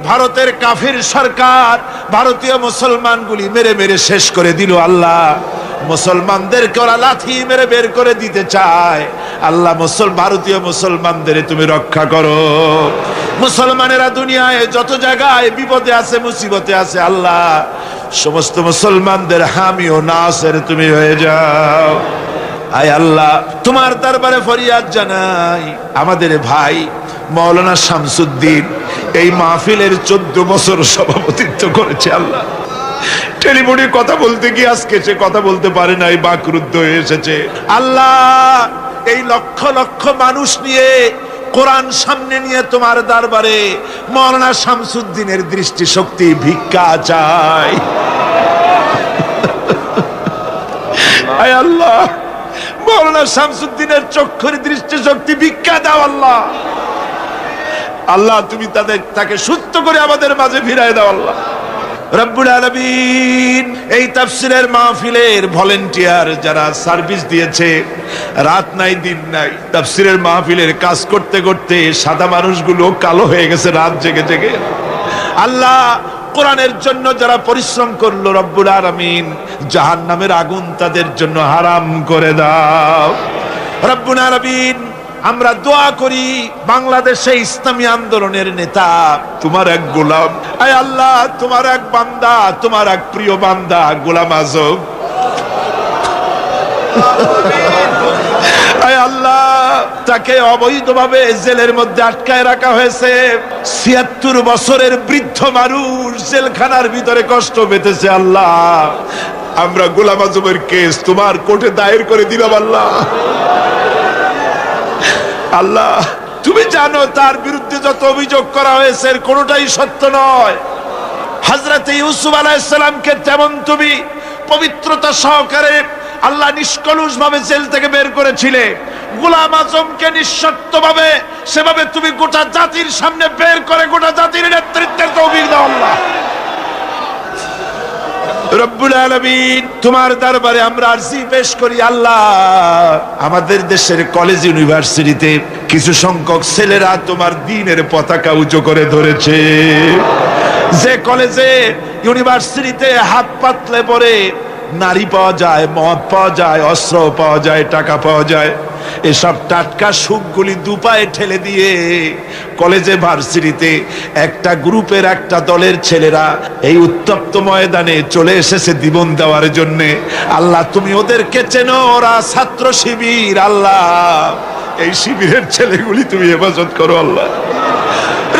[SPEAKER 1] ভারতের কাফির সরকার ভারতীয় মুসলমানগুলি মেরে মেরে শেষ করে দিল। আল্লাহ, মুসলমানদেরকে ওরা লাথি মেরে বের করে দিতে চায়। আল্লাহ, ভারতীয় মুসলমানদের তুমি রক্ষা করো। মুসলমানেরা দুনিয়ায় যত জায়গায় বিপদে আছে, মুসিবতে আছে, আল্লাহ সমস্ত মুসলমানদের হামি ও নাসের তুমি হয়ে যাও। আয় আল্লাহ, তোমার দরবারে ফরিয়াদ জানাই, আমাদের ভাই মাওলানা শামসুদ্দিন এই মাহফিলের 14 বছর সভাপতিত্ব করেছে। আল্লাহ, টেলিফোনে কথা বলতে গিয়ে আজকে সে কথা বলতে পারে নাই, বাকরুদ্ধ হয়ে এসেছে। আল্লাহ, এই লক্ষ লক্ষ মানুষ নিয়ে, কোরআন সামনে নিয়ে তোমার দরবারে মাওলানা শামসুদ্দিনের দৃষ্টি শক্তি ভিক্ষা চাই। আয় আল্লাহ, মাওলানা শামসুদ্দিনের চক্ষুর দৃষ্টি শক্তি ভিক্ষা দাও। আল্লাহ, আল্লাহ তুমি তাকে সুস্থ করে আমাদের মাঝে ফিরায় দাও। আল্লাহ, রব্বুল আলামিন এই তাফসীরের মাহফিলের ভলেন্টিয়ার যারা সার্ভিস দিয়েছে, রাত নাই দিন নাই তাফসীরের মাহফিলের কাজ করতে করতে সাদা মানুষগুলো কালো হয়ে গেছে রাত জেগে জেগে। আল্লাহ, কোরআনের জন্য যারা পরিশ্রম করলো রব্বুল আলামিন জাহান্নামের আগুন তাদের জন্য হারাম করে দাও। রব্বুল আলামিন, আমরা দোয়া করি বাংলাদেশে ইসলামী আন্দোলনের নেতা তোমার এক গোলাম, আয় আল্লাহ তোমার এক বান্দা, তোমার এক প্রিয় বান্দা গোলাম আজম, আয় আল্লাহ তাকে অবৈধভাবে জেলের মধ্যে আটকায় রাখা হয়েছে। ৭৬ বছরের বৃদ্ধ মানুষ জেলখানার ভিতরে কষ্ট পেতেছে। আল্লাহ, আমরা গোলাম আজমের কেস তোমার কোর্টে দায়ের করে দিলাম। আল্লাহ, আল্লাহ তুমি জানো তার বিরুদ্ধে যত অভিযোগ করা হয়েছে কোনোটাই সত্য নয়। হযরত ইউসুফ আলাইহিস সালামকে তেমন তুমি পবিত্রতা সহকারে আল্লাহ নিষ্কলুষ ভাবে জেল থেকে বের করেছিলে, গোলাম আজমকে নিঃশর্তভাবে সেভাবে তুমি গোটা জাতির সামনে বের করে গোটা জাতির নেতৃত্বের তৌফিক দাও। আল্লাহ রব্বুল আলামিন, তোমার দরবারে আমরা আরজি পেশ করি। আল্লাহ, আমাদের দেশের কলেজ ইউনিভার্সিটিতে কিছু সংখ্যক ছেলেরা তোমার দ্বীনের পতাকা উঁচু করে ধরেছে। যে কলেজে ইউনিভার্সিটিতে হাত পাতলে পরে নারী পাওয়া যায়, মদ পাওয়া যায়, অস্ত্র পাওয়া যায়, টাকা পাওয়া যায়, এসব টাটকা সুখগুলি দুপায়ে ঠেলে দিয়ে কলেজে ভার্সিটিতে একটা গ্রুপের একটা দলের ছেলেরা এই উত্তপ্ত ময়দানে চলে এসেছে জীবন দেওয়ার জন্য। আল্লাহ, তুমি ওদেরকে চেনো, ওরা ছাত্র শিবির। আল্লাহ, এই শিবিরের ছেলেগুলি তুমি হেফাজত করো। আল্লাহ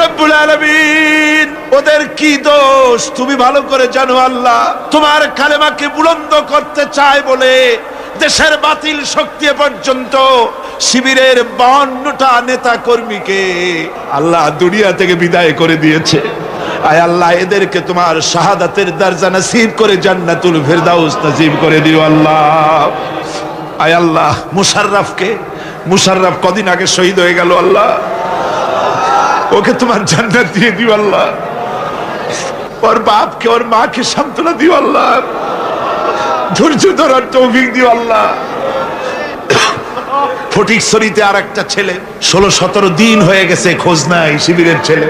[SPEAKER 1] রব্বুল আলামিন, ওদের কি দোষ তুমি ভালো করে জানো। আল্লাহ, তোমার কালেমাকে বুলন্দ করতে চায় বলে দেশের বাতিল শক্তি পর্যন্ত শিবিরের 52টা নেতা কর্মীকে আল্লাহ দুনিয়া থেকে বিদায় করে দিয়েছে। আয় আল্লাহ, এদেরকে তোমার শাহাদাতের দরজা নসিব করে জান্নাতুল ফেরদাউস নসিব করে দিও। আল্লাহ, আয় আল্লাহ, মুশাররফ কদিন আগে শহীদ হয়ে গেল। আল্লাহ, ওকে তোমার জান্নাত দিয়ে দিও। আল্লাহ, ওর বাপকে ওর মাকে সান্ত্বনা দিও। আল্লাহ, ধৈর্য ধরার তৌফিক দিও। আল্লাহ, ফটিকছড়িতে আর একটা ছেলে 16-17 দিন হয়ে গেছে, খোঁজ নাই, শিবিরের ছেলে।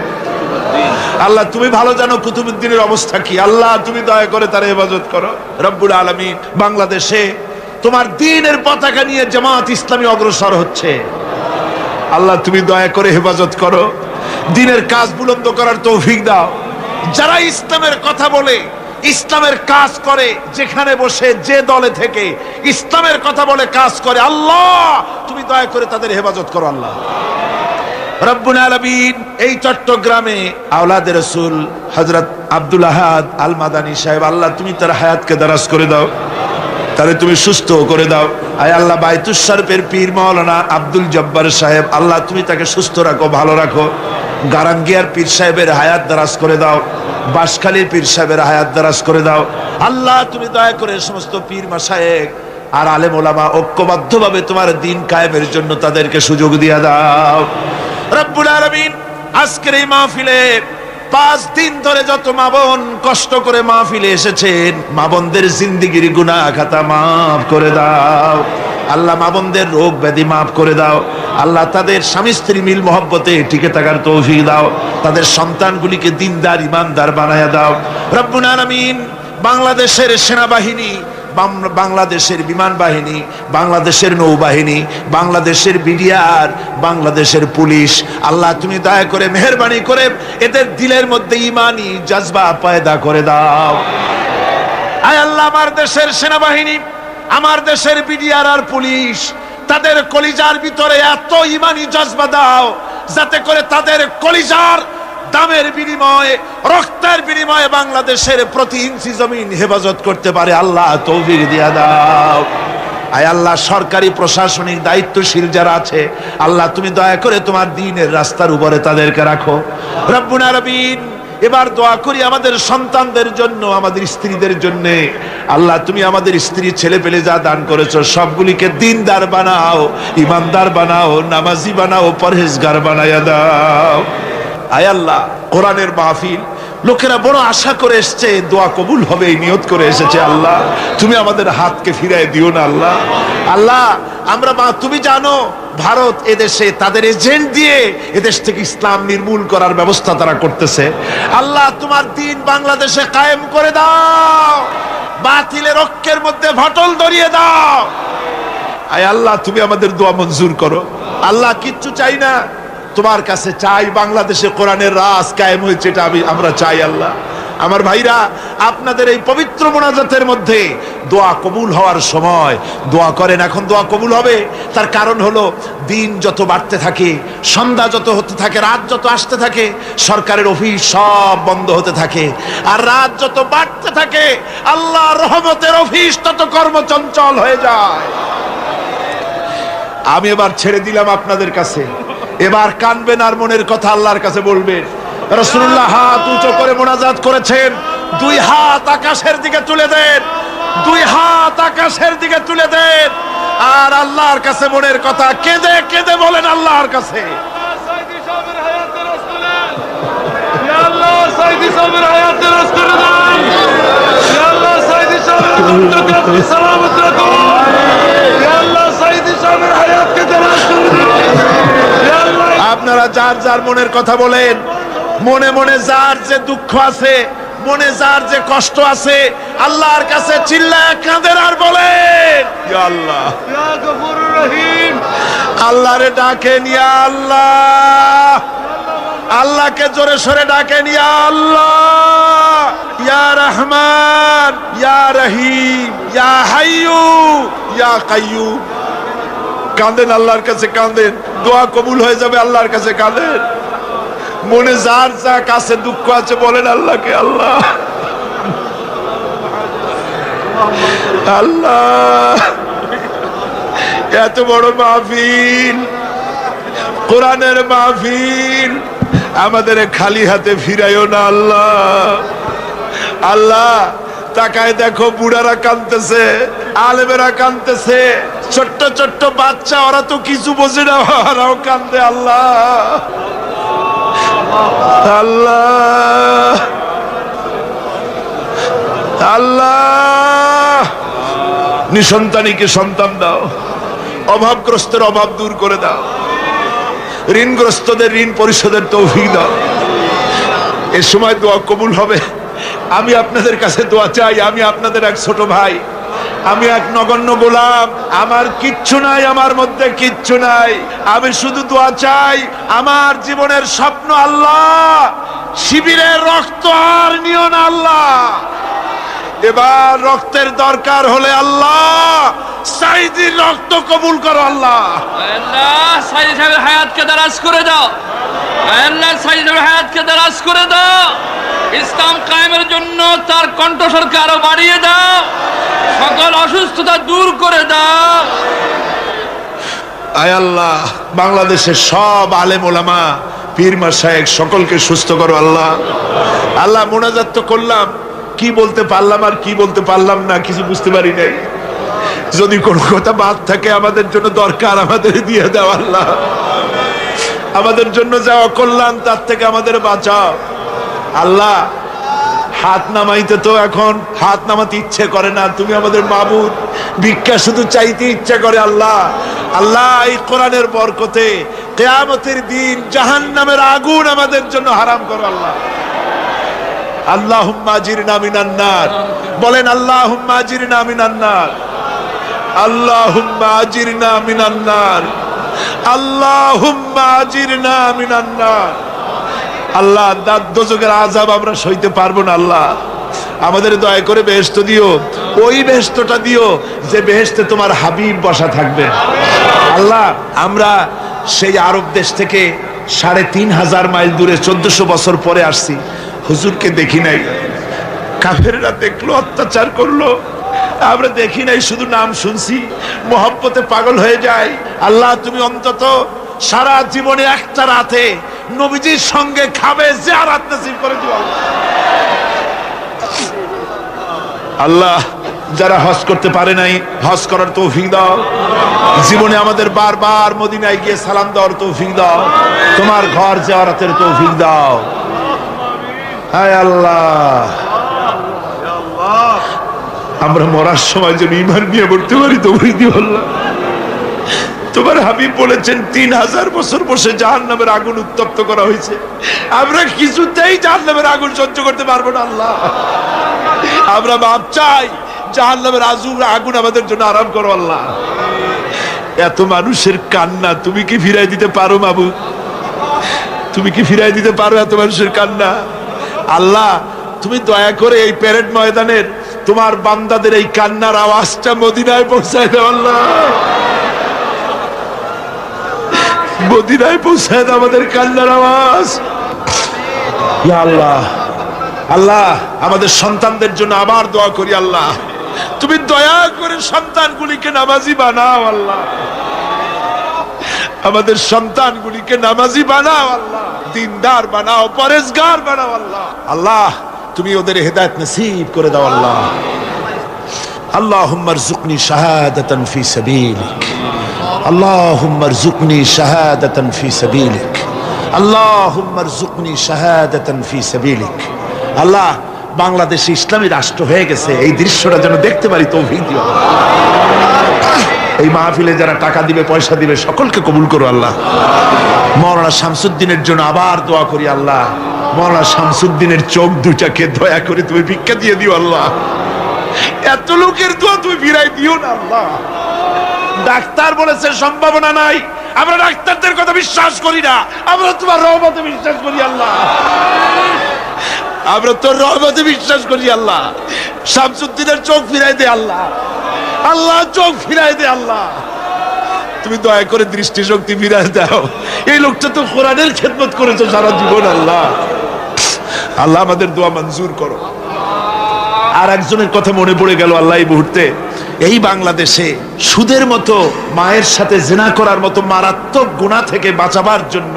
[SPEAKER 1] আল্লাহ, তুমি ভালো জানো কুতুবউদ্দিনের অবস্থা কি। আল্লাহ, তুমি দয়া করে তার হেফাজত করো। রব্বুল আলামিন, বাংলাদেশে তোমার দ্বীনের পতাকা নিয়ে জামাত ইসলামী অগ্রসর হচ্ছে। আল্লাহ, তুমি দয়া করে হেফাজত করো, দ্বীনের কাজ বুলন্দ করার তৌফিক দাও। যারা ইসলামের কথা বলে, ইসলামের কাজ করে, যেখানে বসে যে দলে থেকে ইসলামের কথা বলে কাজ করে, আল্লাহ তুমি দয়া করে তাদের হেফাজত করো। আল্লাহ রব্বুল আলামিন, এই চট্টগ্রামে আওলাদে রাসূল হযরত আব্দুল আহাদ আল মাদানী সাহেব, আল্লাহ তুমি তার হায়াতকে দারাজ করে দাও, তাহলে তুমি সুস্থ করে দাও। আয় আল্লাহ, বাইতুস শরীফের পীর মাওলানা আব্দুল জব্বার সাহেব, আল্লাহ তুমি তাকে সুস্থ রাখো, ভালো রাখো। গারাঙ্গিয়ার পীর সাহেবের হায়াত দারাজ করে দাও, বাঁশখালীর পীর সাহেবের হায়াত দারাজ করে দাও। আল্লাহ, তুমি দয়া করে সমস্ত পীর মাশায়েখ আর আলেম ওলামা ঐক্যবদ্ধভাবে তোমার দ্বীন কায়েমের জন্য তাদেরকে সুযোগ দিয়ে দাও। রব্বুল আলামিন, আজকের এই মাহফিলে 5 দিন ধরে যত মা বোন কষ্ট করে মাহফিলে এসেছেন, মা বোনদের জিন্দেগির গুনাহ খাতা মাফ করে দাও। আল্লাহ, মা বোনদের রোগ ব্যাধি মাফ করে দাও। আল্লাহ, তাদের স্বামী স্ত্রী মিল মহব্বতে টিকে থাকার তৌফিক দাও। তাদের সন্তানগুলিকে দিনদার ইমানদার বানায়া দাও। রব্বুল আলামিন, বাংলাদেশের সেনাবাহিনী, বাংলাদেশের বিমান বাহিনী, বাংলাদেশের নৌবাহিনী, বাংলাদেশের বিডিআর, বাংলাদেশের পুলিশ, আল্লাহ তুমি দয়া করে মেহেরবানি করে এদের দিলের মধ্যে ঈমানি জজবা পয়দা করে দাও। আয় আল্লাহ, আমার দেশের সেনাবাহিনী, আমার দেশের বিডিআর আর পুলিশ, তাদের কলিজার ভিতরে এত ঈমানি জজবা দাও যাতে করে তাদের কলিজার দামের বিনিময়ে, রক্তের বিনিময়ে বাংলাদেশের প্রতি ইঞ্চি জমিন হেফাজত করতে পারে। আল্লাহ তৌফিক দিয়া দাও। আয় আল্লাহ, সরকারি প্রশাসনিক দায়িত্বশীল যারা আছে, আল্লাহ তুমি দয়া করে তোমার দ্বীনের রাস্তার উপরে তাদেরকে রাখো। রব্বুল আলামিন, এবার দোয়া করি আমাদের সন্তানদের জন্য, আমাদের স্ত্রীদের জন্য। আল্লাহ, তুমি আমাদের স্ত্রী ছেলে পেলে যা দান করেছো সবগুলিকে দিনদার বানাও, ইমানদার বানাও, নামাজি বানাও, পরহেজগার বানায়া দাও। আয় আল্লাহ, কোরআনের মাহফিল, লোকেরা বড় আশা করে এসছে, দোয়া কবুল হবে এই নিয়ত করে এসেছে। আল্লাহ তুমি আমাদের হাতকে ফিরায় দিও না আল্লাহ। আল্লাহ আমরা তুমি জানো ভারত এদেশে তাদের এজেন্ট দিয়ে এদেশ থেকে ইসলাম নির্মূল করার ব্যবস্থা তারা করতেছে। আল্লাহ তোমার দ্বীন বাংলাদেশে কায়েম করে দাও, বাতিলের অক্ষের মধ্যে ফাটল ধরিয়ে দাও। আয় আল্লাহ তুমি আমাদের দোয়া মঞ্জুর করো। আল্লাহ কিচ্ছু চাই না, তোমার কাছে চাই বাংলাদেশে কোরআনের রাজ কায়েম হয়েছে, এটা আমরা চাই। আল্লাহ আমার ভাইরা, আপনাদের এই পবিত্র মোনাজাতের মধ্যে দোয়া কবুল হওয়ার সময় দোয়া করেন। এখন দোয়া কবুল হবে, তার কারণ হলো দিন যত বাড়তে থাকে, সন্ধ্যা যত হতে থাকে, রাত যত আসতে থাকে, সরকারের অফিস সব বন্ধ হতে থাকে, আর রাত যত বাড়তে থাকে আল্লাহর রহমতের অফিস তত কর্মচঞ্চল হয়ে যায়। আমি এবার ছেড়ে দিলাম আপনাদের কাছে, এবার কানবেন আর মনের কথা আল্লাহর কাছে বলবেন। রাসূলুল্লাহ হাত উঁচু করে মোনাজাত করেছেন, দুই হাত আকাশের দিকে তুলে দেন, দুই হাত আকাশের দিকে তুলে দেন, আর আল্লাহর কাছে মনের কথা কেঁদে কেঁদে বলেন আল্লাহর কাছে। আপনারা যার যার মনের কথা বলেন, মনে মনে যার যে দুঃখ আছে, মনে যার যে কষ্ট আছে, আল্লাহর কাছে চিল্লায় কাঁদেন আর বলেন ইয়া আল্লাহ, ইয়া গফুরুর রহিম। আল্লাহরে ডাকেন ইয়া আল্লাহ, আল্লাহকে জোরে সরে ডাকেন ইয়া আল্লাহ, ইয়া রহমান, ইয়া রহিম, ইয়া হাইয়ু, ইয়া কাইয়ুম। কাঁদেন আল্লাহর কাছে, কাঁদেন, দোয়া কবুল হয়ে যাবে। আল্লাহর কাছে কাঁদেন, মনে যার যা কাছে দুঃখ আছে বলেন আল্লাহকে। আল্লাহ আল্লাহ এত বড় মাহফিল, কোরআনের মাহফিল, আমাদের খালি হাতে ফিরাইও না আল্লাহ। আল্লাহ তাকায় দেখো, বুড়ারা কাঁদতেছে, আলেমেরা কাঁদতেছে, ছোট্ট ছোট্ট বাচ্চা, ওরা তো কিছু বোঝে না, ওরাও কান্দে। আল্লাহ আল্লাহ আল্লাহ নিঃসন্তানীকে সন্তান দাও, অভাবগ্রস্তের অভাব দূর করে দাও, ঋণগ্রস্তদের ঋণ পরিশোধের তৌফিক দাও। এ সময় দোয়া কবুল হবে। আমি আপনাদের কাছে দোয়া চাই, আমি আপনাদের এক ছোট ভাই, আমি এক নগণ্য গোলাম, আমার কিচ্ছু নাই, আমার মধ্যে কিচ্ছু নাই। আমি শুধু দোয়া চাই, আমার জীবনের স্বপ্ন আল্লাহ, শিবিরের রক্ত আর নিও না আল্লাহ। এবার রক্তের দরকার হলে আল্লাহ সাইদির রক্ত কবুল করো আল্লাহ।
[SPEAKER 2] আল্লাহ সাইদি সাহেবের হায়াতকে দারাজ করে দাও, আল্লাহ সাইদি সাহেবের হায়াতকে দারাজ করে দাও, ইসলাম কায়েমের জন্য তার কণ্ঠস্বরকে আরো বাড়িয়ে দাও, সকল অসুস্থতা দূর করে দাও।
[SPEAKER 1] আয় আল্লাহ বাংলাদেশের সব আলেম ওলামা, পীর মাশায়েখ সকলকে সুস্থ করো আল্লাহ। আল্লাহ মোনাজাত তো করলাম, কি বলতে পারলাম আর কি বলতে পারলাম না কিছু বুঝতে পারি নাই। যদি কোনো কথা বাদ থাকে আমাদের জন্য দরকার, আমাদের দিয়ে দাও আল্লাহ। আমাদের জন্য যা অকল্যাণ তার থেকে আমাদের বাঁচাও আল্লাহ। হাত নামাইতে তো এখন হাত নামাতে ইচ্ছে করে না, তুমি আমাদের মাবুদ, ভিক্ষা শুধু চাইতে ইচ্ছা করে আল্লাহ। আল্লাহ এই কোরআনের বরকতে কিয়ামতের দিন জাহান্নামের আগুন আমাদের জন্য হারাম করো আল্লাহ। আল্লাহুম্মা আজিরনা মিনান নার, বলেন আল্লাহুম্মা আজিরনা মিনান নার, আল্লাহুম্মা আজিরনা মিনান নার, আল্লাহুম্মা আজিরনা মিনান নার। আল্লাহ দোজখের আযাব আমরা সইতে পারবো না আল্লাহ, আমাদের দয়া করে বেহেশত দিও, ওই বেহেশতটা দিও যে বেহেশতে তোমার হাবিব বসা থাকবে আল্লাহ। আমরা সেই আরব দেশ থেকে ৩৫০০ মাইল দূরে ১৪০০ বছর পরে আসছি, হুজুরকে দেখি নাই, কাফেররা দেখলো, অত্যাচার করলো, আমরা দেখি নাই, শুধু নাম শুনছি, মোহব্বতে পাগল হয়ে যায়। আল্লাহ তুমি অন্তত সারা জীবনে একটা রাতে নবীজির সঙ্গে খাবে জিয়ারত নসিব করে দিও আল্লাহ। যারা হজ করতে পারে নাই হজ করার তৌফিক দাও, জীবনে আমাদের বারবার মদিনায় গিয়ে সালাম দেওয়ার তৌফিক দাও, তোমার ঘর জিয়ারতের তৌফিক দাও হায় আল্লাহ, আমরা মরার সময় যেন ঈমান নিয়ে মরতে পারি তৌফিক দিও আল্লাহ। তোমার হাবিব বলেছেন 3000 বছর বসে জাহান্নামের আগুন উত্তপ্ত করা হয়েছে, আমরা কিছুতেই জাহান্নামের আগুন সহ্য করতে পারবো না আল্লাহ। আমরা মাপ চাই, জাহান্নামের আগুন আমাদের জন্য আরাম করো আল্লাহ। এত মানুষের কান্না তুমি কি ফিরাই দিতে পারো মাবুদ? তুমি কি ফিরাই দিতে পারো এত মানুষের কান্না? আল্লাহ তুমি দয়া করে এই প্যারেড ময়দানের তোমার বান্দাদের এই কান্নার আওয়াজটা মদিনায় পৌঁছায় দাও আল্লাহ। মদিনায় পৌঁছায় দাও আমাদের কান্নার আওয়াজ। ইয়া আল্লাহ, আল্লাহ আমাদের সন্তানদের জন্য আবার দোয়া করি আল্লাহ, তুমি দয়া করে সন্তানগুলিকে নামাজি বানাও আল্লাহ। আমাদের সন্তানগুলিকে নামাজি বানাও আল্লাহ, দিনদার বানাও, পরেজগার বানাও আল্লাহ। আল্লাহ তুমি ওদের হেদায়েত নসিব করে দাও আল্লাহ। আল্লাহুম্মা রযুকনি শাহাদাতান ফি সাবিলিক, আল্লাহুম্মা রযুকনি শাহাদাতান ফি সাবিলিক, আল্লাহুম্মা রযুকনি শাহাদাতান ফি সাবিলিক। আল্লাহ বাংলাদেশ ইসলামী রাষ্ট্র হয়ে গেছে, এই দৃশ্যটা যেন দেখতে পারি তৌফিক দিও। এই মাহফিলে যারা টাকা দিবে, পয়সা দিবে, সকলকে কবুল করো আল্লাহ। মাওলানা শামসুদ্দিনের জন্য আবার দোয়া করি আল্লাহ, মাওলানা শামসুদ্দিনের চোখ দুটাকে দয়া করে তুমি ভিক্ষা দিয়ে দিও আল্লাহ। এত লোকের দোয়া তুমি ফিরাই দিও না আল্লাহ। ডাক্তার বলেছে সম্ভাবনা নাই, আমরা ডাক্তারদের কথা বিশ্বাস করি না, আমরা তোমার রহমতে বিশ্বাস করি আল্লাহ। আমরা তোর রহমতে বিশ্বাস করি আল্লাহ। শামসুদ্দিনের চোখ ফিরাই দে আল্লাহ, আল্লাহ চোখ ফিরাই দে আল্লাহ। তুমি দয়া করে দৃষ্টিশক্তি ফিরাই দাও। এই লোকটা তো কোরআনের খেদমত করেছে সারা জীবন আল্লাহ। আল্লাহ আমাদের দোয়া মঞ্জুর করো। আর একজনের কথা মনে পড়ে গেল আল্লাহ এই মুহূর্তে, এই বাংলাদেশে সুদের মতো, মায়ের সাথে জিনা করার মতো মারাত্মক গুনাহ থেকে বাঁচাবার জন্য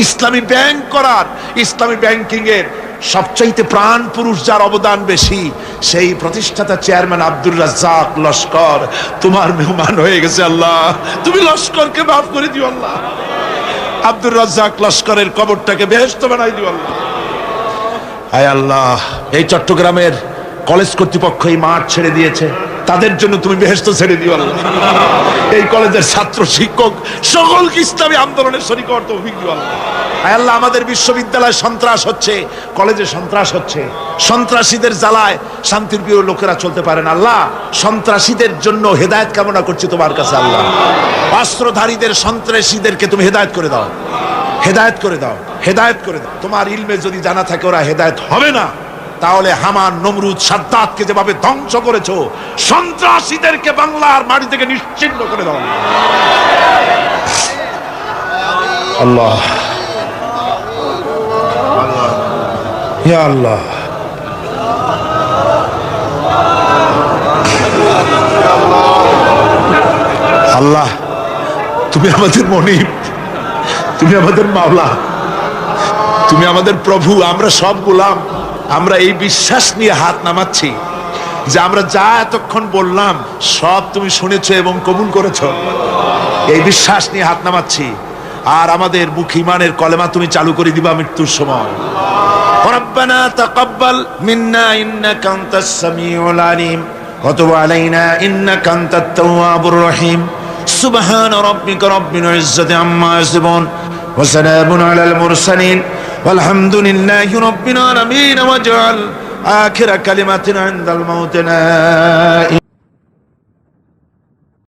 [SPEAKER 1] ইসলামী ব্যাংক করার, ইসলামী ব্যাংকিং এর সবচাইতে প্রাণ পুরুষ যার অবদান বেশি, সেই প্রতিষ্ঠাতা চেয়ারম্যান আব্দুর রাজ্জাক লস্কর তোমার মেহমান হয়ে গেছে আল্লাহ। তুমি লস্করকে মাফ করে দিও আল্লাহ। আব্দুর রাজ্জাক লস্করের কবরটাকে বেহেশত বানাই দিও আল্লাহ। হায় আল্লাহ, এই চট্টগ্রামের কলেজ কর্তৃপক্ষ এই মাঠ ছেড়ে দিয়েছে, তাদের জন্য তুমি বেহেশত ছেড়ে দিও আল্লাহ। এই কলেজের ছাত্র শিক্ষক সকলকে ইসলামী আন্দোলনের শরীক হওয়ার তৌফিক দিও আল্লাহ। হায় আল্লাহ, আমাদের বিশ্ববিদ্যালয়ে সন্ত্রাস হচ্ছে, কলেজে সন্ত্রাস হচ্ছে, সন্ত্রাসীদের জ্বালায় শান্তির প্রিয় লোকেরা চলতে পারে না আল্লাহ। সন্ত্রাসীদের জন্য হেদায়েত কামনা করছি তোমার কাছে আল্লাহ। অস্ত্রধারীদের, সন্ত্রাসীদেরকে তুমি হেদায়েত করে দাও, হেদায়েত করে দাও, হেদায়েত করে দাও। তোমার ইলমে যদি জানা থাকে ওরা হেদায়েত হবে না, তাহলে হামান, নমরুদ, সাদ্দাতকে যেভাবে ধ্বংস করেছো, সন্ত্রাসীদেরকে বাংলার মাটি থেকে নিশ্চিহ্ন করে দাও আল্লাহ। ইয়া আল্লাহ, আল্লাহ তুমি আমাদের মনিব, তুমি আমাদের মাওলা, তুমি আমাদের প্রভু। আমরা সব গোলাম। আমরা এই বিশ্বাস নিয়ে হাত নামাচ্ছি যে আমরা যা এতক্ষণ বললাম সব তুমি শুনেছো এবং কবুল করেছো। এই বিশ্বাস নিয়ে হাত নামাচ্ছি। আর আমাদের মুখ ঈমানের কলেমা তুমি চালু করে দিবা মৃত্যুর সময়। রব্বানা তাকাব্বাল মিন্না ইন্নাকা আনতাস সামিউল আলিম ওয়া তুব আলাইনা ইন্নাকা আনতাত তাওয়াবুর রহিম। সুবহানা রাব্বিকা রাব্বিল ইজ্জাতি আম্মা ইয়াসিফুন ওয়া সালামুন আলাল মুরসালিন ওয়ালহামদুলিল্লাহি রাব্বিল আলামিন। ওয়াজআল আখিরা কালিমাতিনা ইনদাল মাউত লা